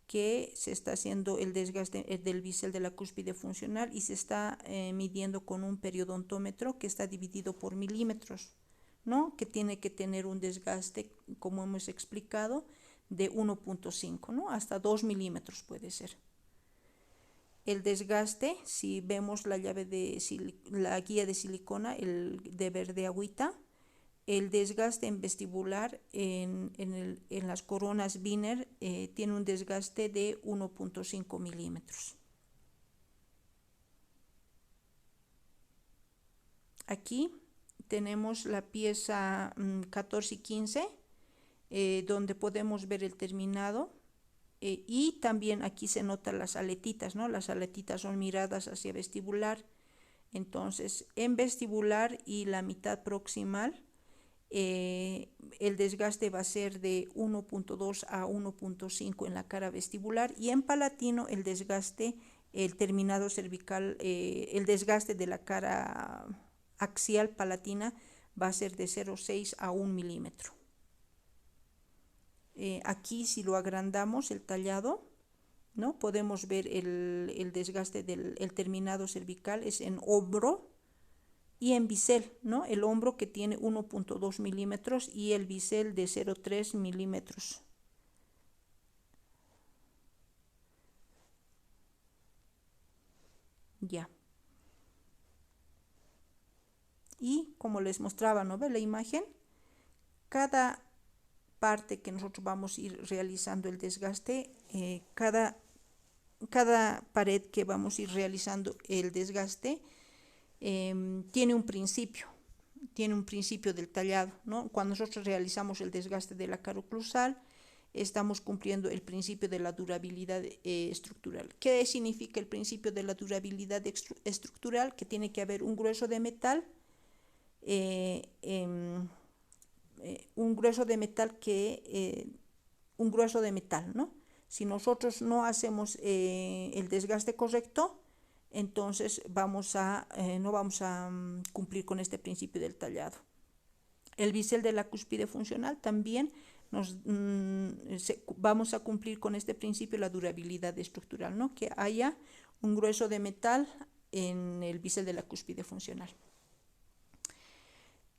que se está haciendo el desgaste del bisel de la cúspide funcional y se está midiendo con un periodontómetro que está dividido por milímetros, ¿no? Que tiene que tener un desgaste, como hemos explicado, de 1,5, ¿no? Hasta 2 milímetros puede ser. El desgaste, si vemos la guía de silicona, el de verde agüita, el desgaste en vestibular en las coronas Wiener tiene un desgaste de 1,5 milímetros. Aquí tenemos la pieza 14 y 15, donde podemos ver el terminado. Y también aquí se notan las aletitas, ¿no? Las aletitas son miradas hacia vestibular. Entonces, en vestibular y la mitad proximal, el desgaste va a ser de 1,2 a 1,5 en la cara vestibular y en palatino el desgaste, el terminado cervical, el desgaste de la cara axial palatina va a ser de 0,6 a 1 milímetro. Aquí si lo agrandamos el tallado, ¿no? Podemos ver el desgaste del terminado cervical es en hombro y en bisel, ¿no? El hombro que tiene 1,2 milímetros y el bisel de 0,3 milímetros. Ya. Y como les mostraba, ¿no? ¿Ve la imagen? Cada parte que nosotros vamos a ir realizando el desgaste, cada pared que vamos a ir realizando el desgaste tiene un principio del tallado, ¿no? Cuando nosotros realizamos el desgaste de la cara oclusal, estamos cumpliendo el principio de la durabilidad estructural. ¿Qué significa el principio de la durabilidad estructural? Que tiene que haber un grueso de metal, ¿no? Si nosotros no hacemos el desgaste correcto, entonces no vamos a cumplir con este principio del tallado. El bisel de la cúspide funcional también vamos a cumplir con este principio la durabilidad estructural, ¿no? Que haya un grueso de metal en el bisel de la cúspide funcional.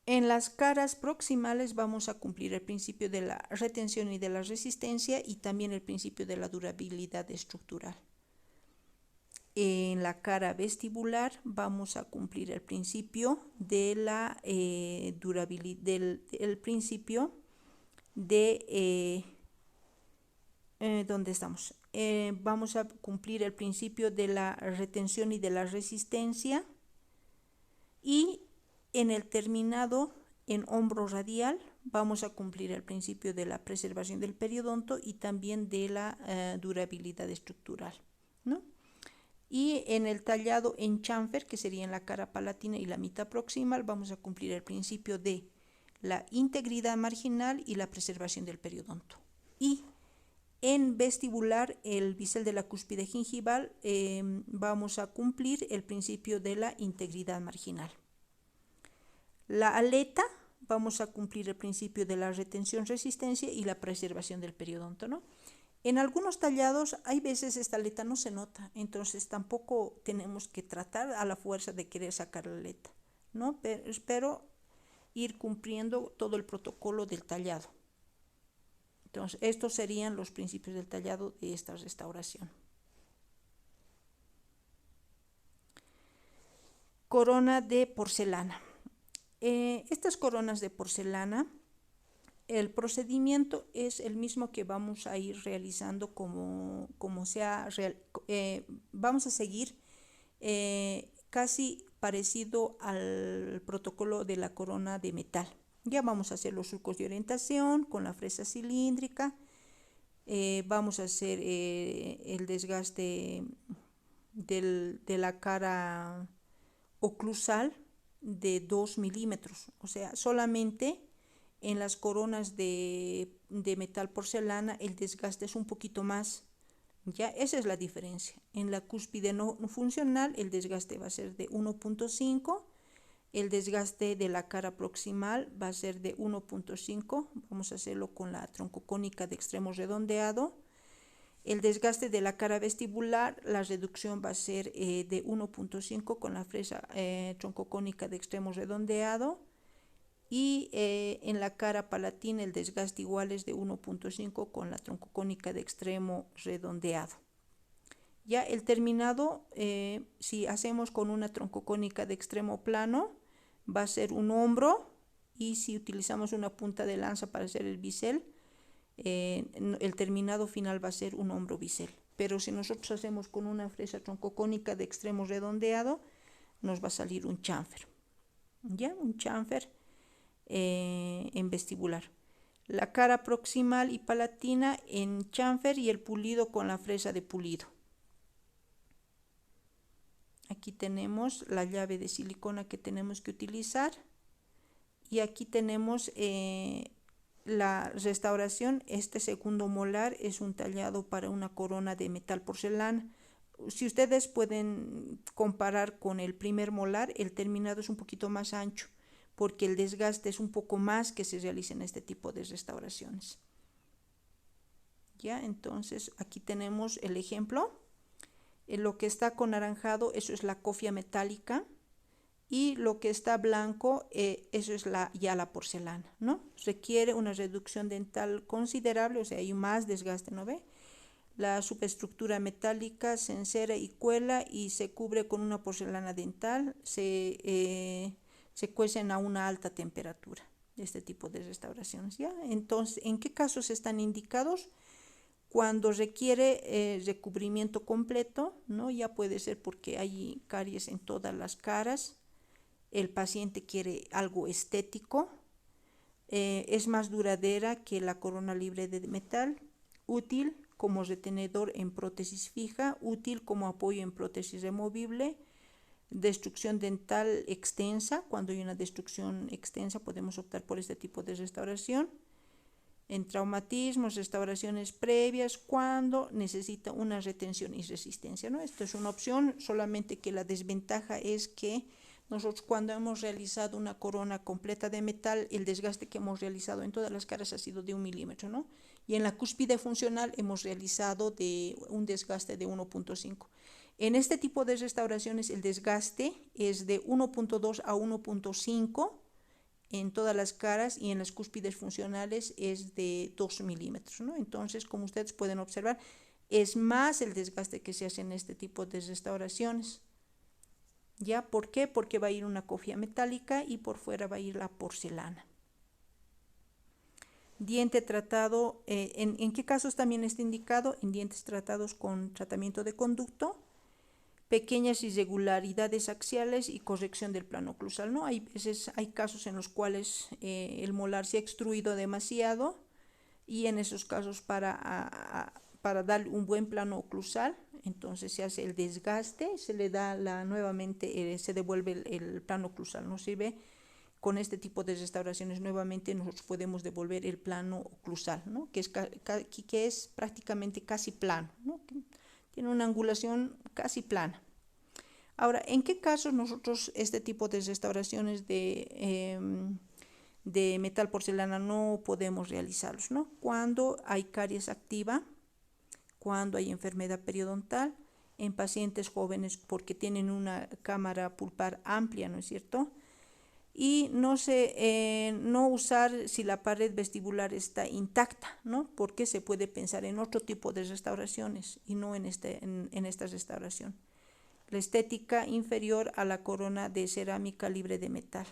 En las caras proximales vamos a cumplir el principio de la retención y de la resistencia y también el principio de la durabilidad estructural. En la cara vestibular vamos a cumplir el principio de la durabilidad, el principio de ¿dónde estamos? Vamos a cumplir el principio de la retención y de la resistencia y En el terminado en hombro radial vamos a cumplir el principio de la preservación del periodonto y también de la durabilidad estructural, ¿no? Y en el tallado en chamfer, que sería en la cara palatina y la mitad proximal, vamos a cumplir el principio de la integridad marginal y la preservación del periodonto. Y en vestibular, el bisel de la cúspide gingival, vamos a cumplir el principio de la integridad marginal. La aleta, vamos a cumplir el principio de la retención-resistencia y la preservación del periodonto, ¿no? En algunos tallados, hay veces esta aleta no se nota, entonces tampoco tenemos que tratar a la fuerza de querer sacar la aleta, ¿no? Pero espero ir cumpliendo todo el protocolo del tallado. Entonces, estos serían los principios del tallado de esta restauración. Corona de porcelana. Estas coronas de porcelana, el procedimiento es el mismo que vamos a ir realizando vamos a seguir casi parecido al protocolo de la corona de metal. Ya vamos a hacer los surcos de orientación con la fresa cilíndrica, vamos a hacer el desgaste de la cara oclusal de 2 milímetros, o sea, solamente en las coronas de metal porcelana el desgaste es un poquito más, ya esa es la diferencia. En la cúspide no funcional el desgaste va a ser de 1.5, el desgaste de la cara proximal va a ser de 1.5, vamos a hacerlo con la troncocónica de extremo redondeado. El desgaste de la cara vestibular, la reducción va a ser de 1.5 con la fresa troncocónica de extremo redondeado. Y en la cara palatina el desgaste igual es de 1.5 con la troncocónica de extremo redondeado. Ya el terminado, si hacemos con una troncocónica de extremo plano, va a ser un hombro, y si utilizamos una punta de lanza para hacer el bisel, el terminado final va a ser un hombro bisel. Pero si nosotros hacemos con una fresa troncocónica de extremo redondeado, nos va a salir un chamfer. Ya, un chamfer en vestibular. La cara proximal y palatina en chamfer y el pulido con la fresa de pulido. Aquí tenemos la llave de silicona que tenemos que utilizar, y aquí tenemos la restauración. Este segundo molar es un tallado para una corona de metal porcelana. Si ustedes pueden comparar con el primer molar, el terminado es un poquito más ancho, porque el desgaste es un poco más que se realiza en este tipo de restauraciones. Ya, entonces aquí tenemos el ejemplo. Lo que está con naranjado, eso es la cofia metálica, y lo que está blanco, eso es ya la porcelana, ¿no? Requiere una reducción dental considerable, o sea, hay más desgaste, ¿no ve? La superestructura metálica se encera y cuela y se cubre con una porcelana dental, se cuecen a una alta temperatura, este tipo de restauraciones, ¿ya? Entonces, ¿en qué casos están indicados? Cuando requiere recubrimiento completo, ¿no? Ya puede ser porque hay caries en todas las caras, el paciente quiere algo estético, es más duradera que la corona libre de metal, útil como retenedor en prótesis fija, útil como apoyo en prótesis removible, destrucción dental extensa. Cuando hay una destrucción extensa podemos optar por este tipo de restauración. En traumatismos, restauraciones previas, cuando necesita una retención y resistencia, ¿no? Esto es una opción, solamente que la desventaja es que nosotros, cuando hemos realizado una corona completa de metal, el desgaste que hemos realizado en todas las caras ha sido de 1 milímetro, ¿no? Y en la cúspide funcional hemos realizado un desgaste de 1.5. En este tipo de restauraciones el desgaste es de 1.2 a 1.5 en todas las caras, y en las cúspides funcionales es de 2 milímetros, ¿no? Entonces, como ustedes pueden observar, es más el desgaste que se hace en este tipo de restauraciones. ¿Ya? ¿Por qué? Porque va a ir una cofia metálica y por fuera va a ir la porcelana. Diente tratado, ¿en qué casos también está indicado? En dientes tratados con tratamiento de conducto, pequeñas irregularidades axiales y corrección del plano oclusal, ¿no? Hay casos en los cuales el molar se ha extruido demasiado y en esos casos para dar un buen plano oclusal, entonces se hace el desgaste, se le da nuevamente, se devuelve el plano oclusal, ¿no sirve? Con este tipo de restauraciones nuevamente nosotros podemos devolver el plano oclusal, ¿no? que es prácticamente casi plano, ¿no? Tiene una angulación casi plana. Ahora, ¿en qué casos nosotros este tipo de restauraciones de metal porcelana no podemos realizarlos, ¿no? Cuando hay caries activa, cuando hay enfermedad periodontal, en pacientes jóvenes porque tienen una cámara pulpar amplia, ¿no es cierto? Y no usar si la pared vestibular está intacta, ¿no? Porque se puede pensar en otro tipo de restauraciones y no en esta restauración. La estética inferior a la corona de cerámica libre de metal.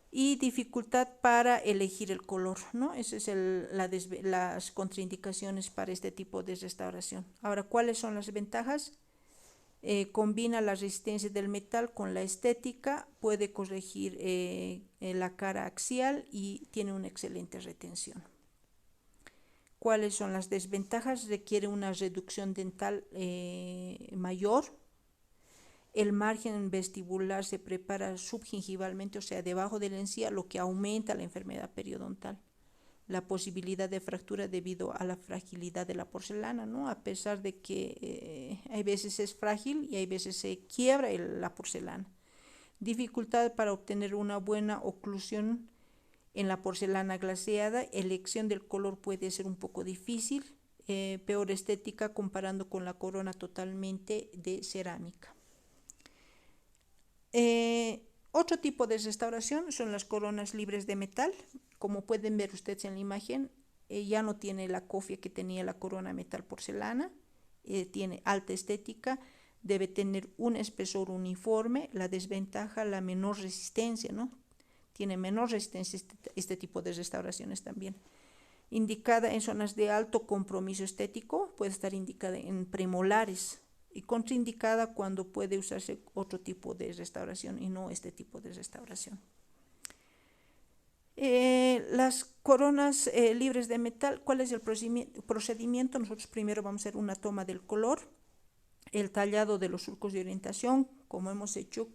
Y dificultad para elegir el color, ¿no? Esas son las contraindicaciones para este tipo de restauración. Ahora, ¿cuáles son las ventajas? Combina la resistencia del metal con la estética, puede corregir la cara axial y tiene una excelente retención. ¿Cuáles son las desventajas? Requiere una reducción dental mayor. El margen vestibular se prepara subgingivalmente, o sea, debajo de la encía, lo que aumenta la enfermedad periodontal. La posibilidad de fractura debido a la fragilidad de la porcelana, ¿no? A pesar de que hay veces es frágil y hay veces se quiebra la porcelana. Dificultad para obtener una buena oclusión en la porcelana glaseada. Elección del color puede ser un poco difícil. Peor estética comparando con la corona totalmente de cerámica. Otro tipo de restauración son las coronas libres de metal. Como pueden ver ustedes en la imagen, ya no tiene la cofia que tenía la corona metal porcelana, tiene alta estética, debe tener un espesor uniforme. La desventaja, la menor resistencia, ¿no? Tiene menor resistencia este tipo de restauraciones también. Indicada en zonas de alto compromiso estético, puede estar indicada en premolares, y contraindicada cuando puede usarse otro tipo de restauración y no este tipo de restauración. Las coronas libres de metal, ¿cuál es el procedimiento? Nosotros primero vamos a hacer una toma del color, el tallado de los surcos de orientación, como hemos hecho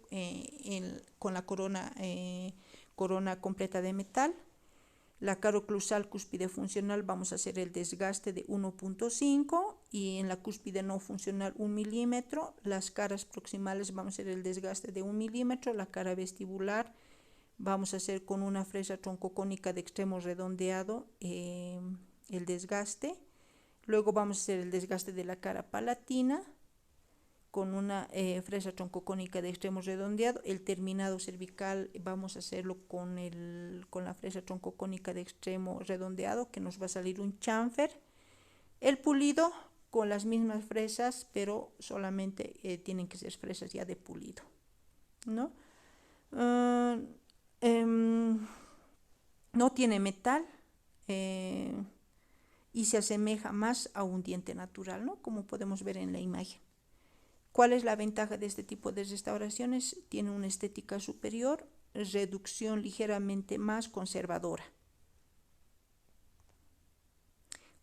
con la corona completa de metal. La cara oclusal cúspide funcional vamos a hacer el desgaste de 1.5 y en la cúspide no funcional 1 milímetro. Las caras proximales vamos a hacer el desgaste de 1 milímetro. La cara vestibular vamos a hacer con una fresa troncocónica de extremo redondeado el desgaste. Luego vamos a hacer el desgaste de la cara palatina con una fresa troncocónica de extremo redondeado. El terminado cervical vamos a hacerlo con la fresa troncocónica de extremo redondeado, que nos va a salir un chamfer. El pulido con las mismas fresas, pero solamente tienen que ser fresas ya de pulido, ¿no? No tiene metal y se asemeja más a un diente natural, ¿no? Como podemos ver en la imagen. ¿Cuál es la ventaja de este tipo de restauraciones? Tiene una estética superior, reducción ligeramente más conservadora.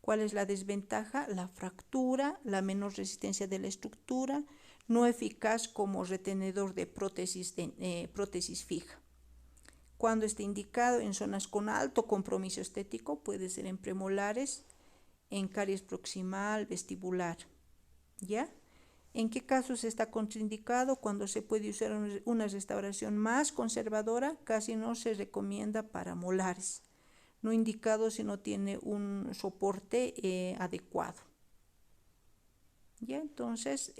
¿Cuál es la desventaja? La fractura, la menor resistencia de la estructura, no eficaz como retenedor de prótesis fija. Cuando está indicado en zonas con alto compromiso estético, puede ser en premolares, en caries proximal, vestibular, ¿ya? ¿En qué casos está contraindicado? Cuando se puede usar una restauración más conservadora, casi no se recomienda para molares. No indicado si no tiene un soporte adecuado. ¿Ya? Entonces,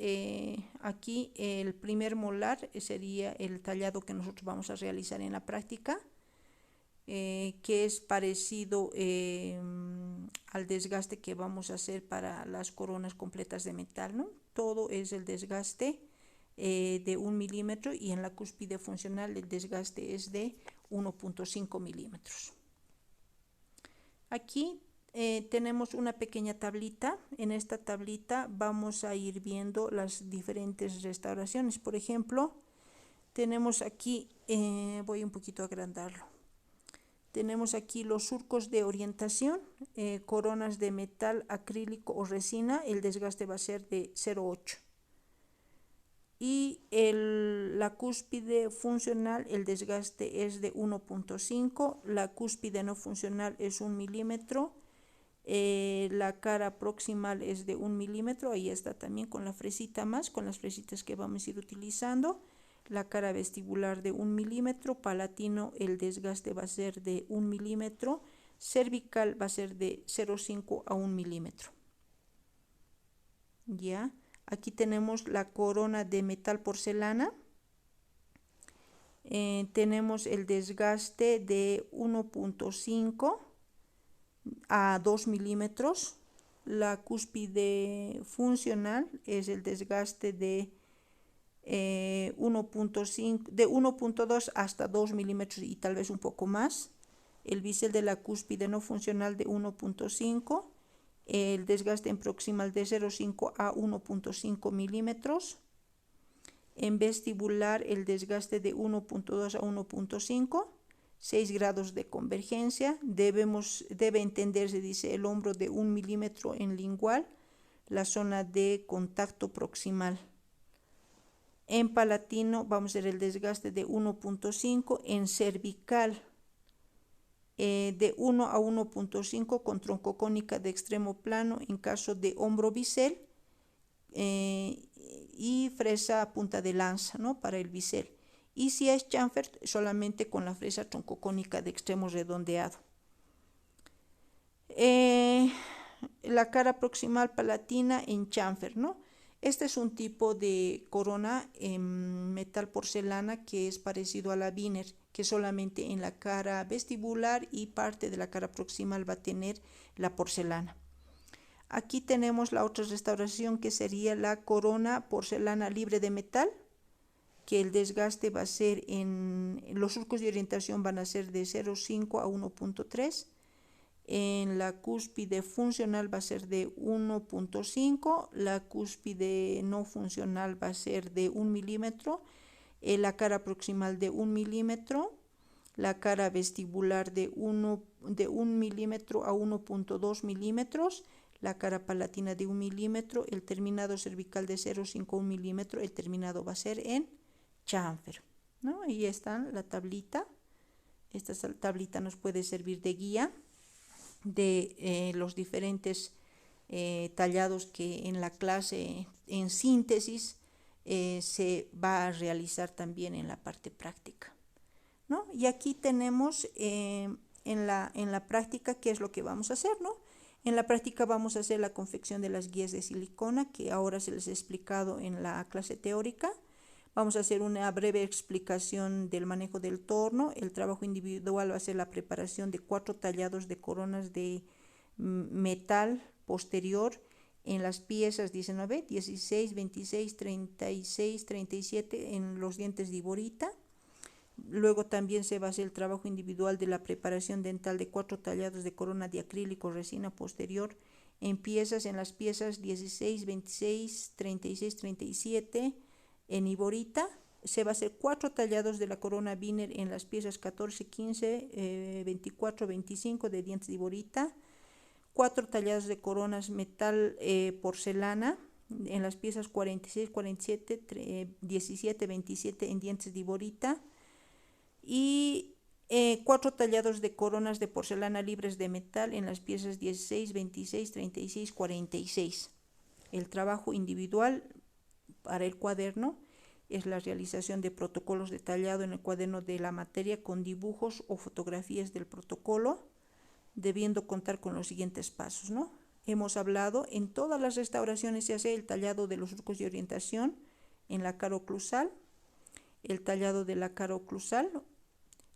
aquí el primer molar sería el tallado que nosotros vamos a realizar en la práctica, que es parecido al desgaste que vamos a hacer para las coronas completas de metal, ¿no? Todo es el desgaste de 1 milímetro y en la cúspide funcional el desgaste es de 1.5 milímetros. Aquí tenemos una pequeña tablita. En esta tablita vamos a ir viendo las diferentes restauraciones. Por ejemplo, tenemos aquí, voy un poquito a agrandarlo. Tenemos aquí los surcos de orientación, coronas de metal, acrílico o resina. El desgaste va a ser de 0,8. Y la cúspide funcional, el desgaste es de 1,5. La cúspide no funcional es 1 milímetro. La cara proximal es de 1 milímetro. Ahí está también con la fresita más, con las fresitas que vamos a ir utilizando. La cara vestibular de 1 milímetro. Palatino, el desgaste va a ser de 1 milímetro. Cervical va a ser de 0,5 a 1 milímetro. Ya. Aquí tenemos la corona de metal porcelana. Tenemos el desgaste de 1,5 a 2 milímetros. La cúspide funcional es el desgaste de 1,5, de 1,2 hasta 2 milímetros y tal vez un poco más. El bisel de la cúspide no funcional de 1,5. El desgaste en proximal de 0,5 a 1,5 milímetros. En vestibular el desgaste de 1,2 a 1,5. 6 grados de convergencia. Debe entenderse, dice, el hombro de 1 milímetro en lingual, la zona de contacto proximal. En palatino vamos a ver el desgaste de 1,5. En cervical de 1 a 1,5 con troncocónica de extremo plano en caso de hombro bisel, y fresa a punta de lanza, ¿no?, para el bisel. Y si es chamfer, solamente con la fresa troncocónica de extremo redondeado. La cara proximal palatina en chamfer, ¿no? Este es un tipo de corona en metal porcelana que es parecido a la Wiener, que solamente en la cara vestibular y parte de la cara proximal va a tener la porcelana. Aquí tenemos la otra restauración, que sería la corona porcelana libre de metal, que el desgaste va a ser los surcos de orientación van a ser de 0,5 a 1,3. En la cúspide funcional va a ser de 1,5, la cúspide no funcional va a ser de 1 milímetro, la cara proximal de 1 milímetro, la cara vestibular de 1 milímetro a 1,2 milímetros, la cara palatina de 1 milímetro, el terminado cervical de 0,5 a 1 milímetro, el terminado va a ser en chamfer, ¿no? Ahí está la tablita. Esta tablita nos puede servir de guía de los diferentes tallados que en la clase en síntesis se va a realizar también en la parte práctica, ¿no? Y aquí tenemos en la práctica qué es lo que vamos a hacer, ¿no? En la práctica vamos a hacer la confección de las guías de silicona, que ahora se les he explicado en la clase teórica. Vamos a hacer una breve explicación del manejo del torno. El trabajo individual va a ser la preparación de 4 tallados de coronas de metal posterior en las piezas 19, 16, 26, 36, 37 en los dientes de iborita. Luego también se va a hacer el trabajo individual de la preparación dental de 4 tallados de corona de acrílico resina posterior en las piezas 16, 26, 36, 37 en iborita. Se va a hacer 4 tallados de la corona Wiener en las piezas 14, 15, 24, 25 de dientes de iborita. 4 tallados de coronas metal porcelana en las piezas 46, 47, 17, 27 en dientes de iborita. Y 4 tallados de coronas de porcelana libres de metal en las piezas 16, 26, 36, 46. El trabajo individual para el cuaderno es la realización de protocolos detallados en el cuaderno de la materia con dibujos o fotografías del protocolo, debiendo contar con los siguientes pasos, ¿no? Hemos hablado, en todas las restauraciones se hace el tallado de los surcos de orientación en la cara oclusal, el tallado de la cara oclusal,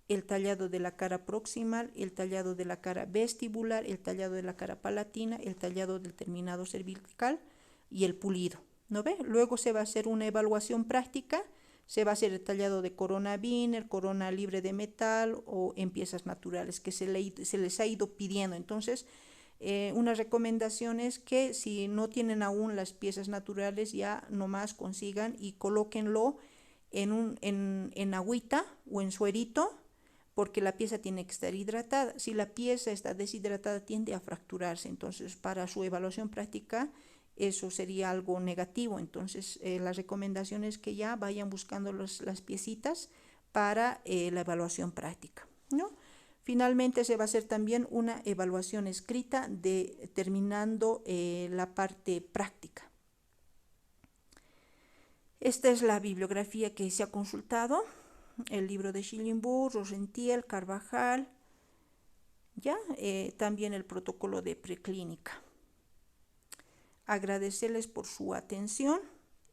el tallado de la cara proximal, el tallado de la cara vestibular, el tallado de la cara palatina, el tallado del terminado cervical y el pulido, ¿no ve? Luego se va a hacer una evaluación práctica, se va a hacer el tallado de corona Wiener, corona libre de metal o en piezas naturales que se les ha ido pidiendo. Entonces, Una recomendación es que si no tienen aún las piezas naturales, ya nomás consigan y colóquenlo en agüita o en suerito, porque la pieza tiene que estar hidratada. Si la pieza está deshidratada, tiende a fracturarse. Entonces, para su evaluación práctica, eso sería algo negativo. Entonces, la recomendación es que ya vayan buscando las piecitas para la evaluación práctica, ¿no? Finalmente se va a hacer también una evaluación escrita terminando la parte práctica. Esta es la bibliografía que se ha consultado: el libro de Schillingburg, Rosentiel, Carvajal, también el protocolo de preclínica. Agradecerles por su atención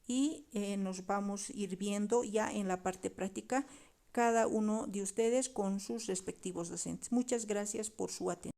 y nos vamos a ir viendo ya en la parte práctica, cada uno de ustedes con sus respectivos docentes. Muchas gracias por su atención.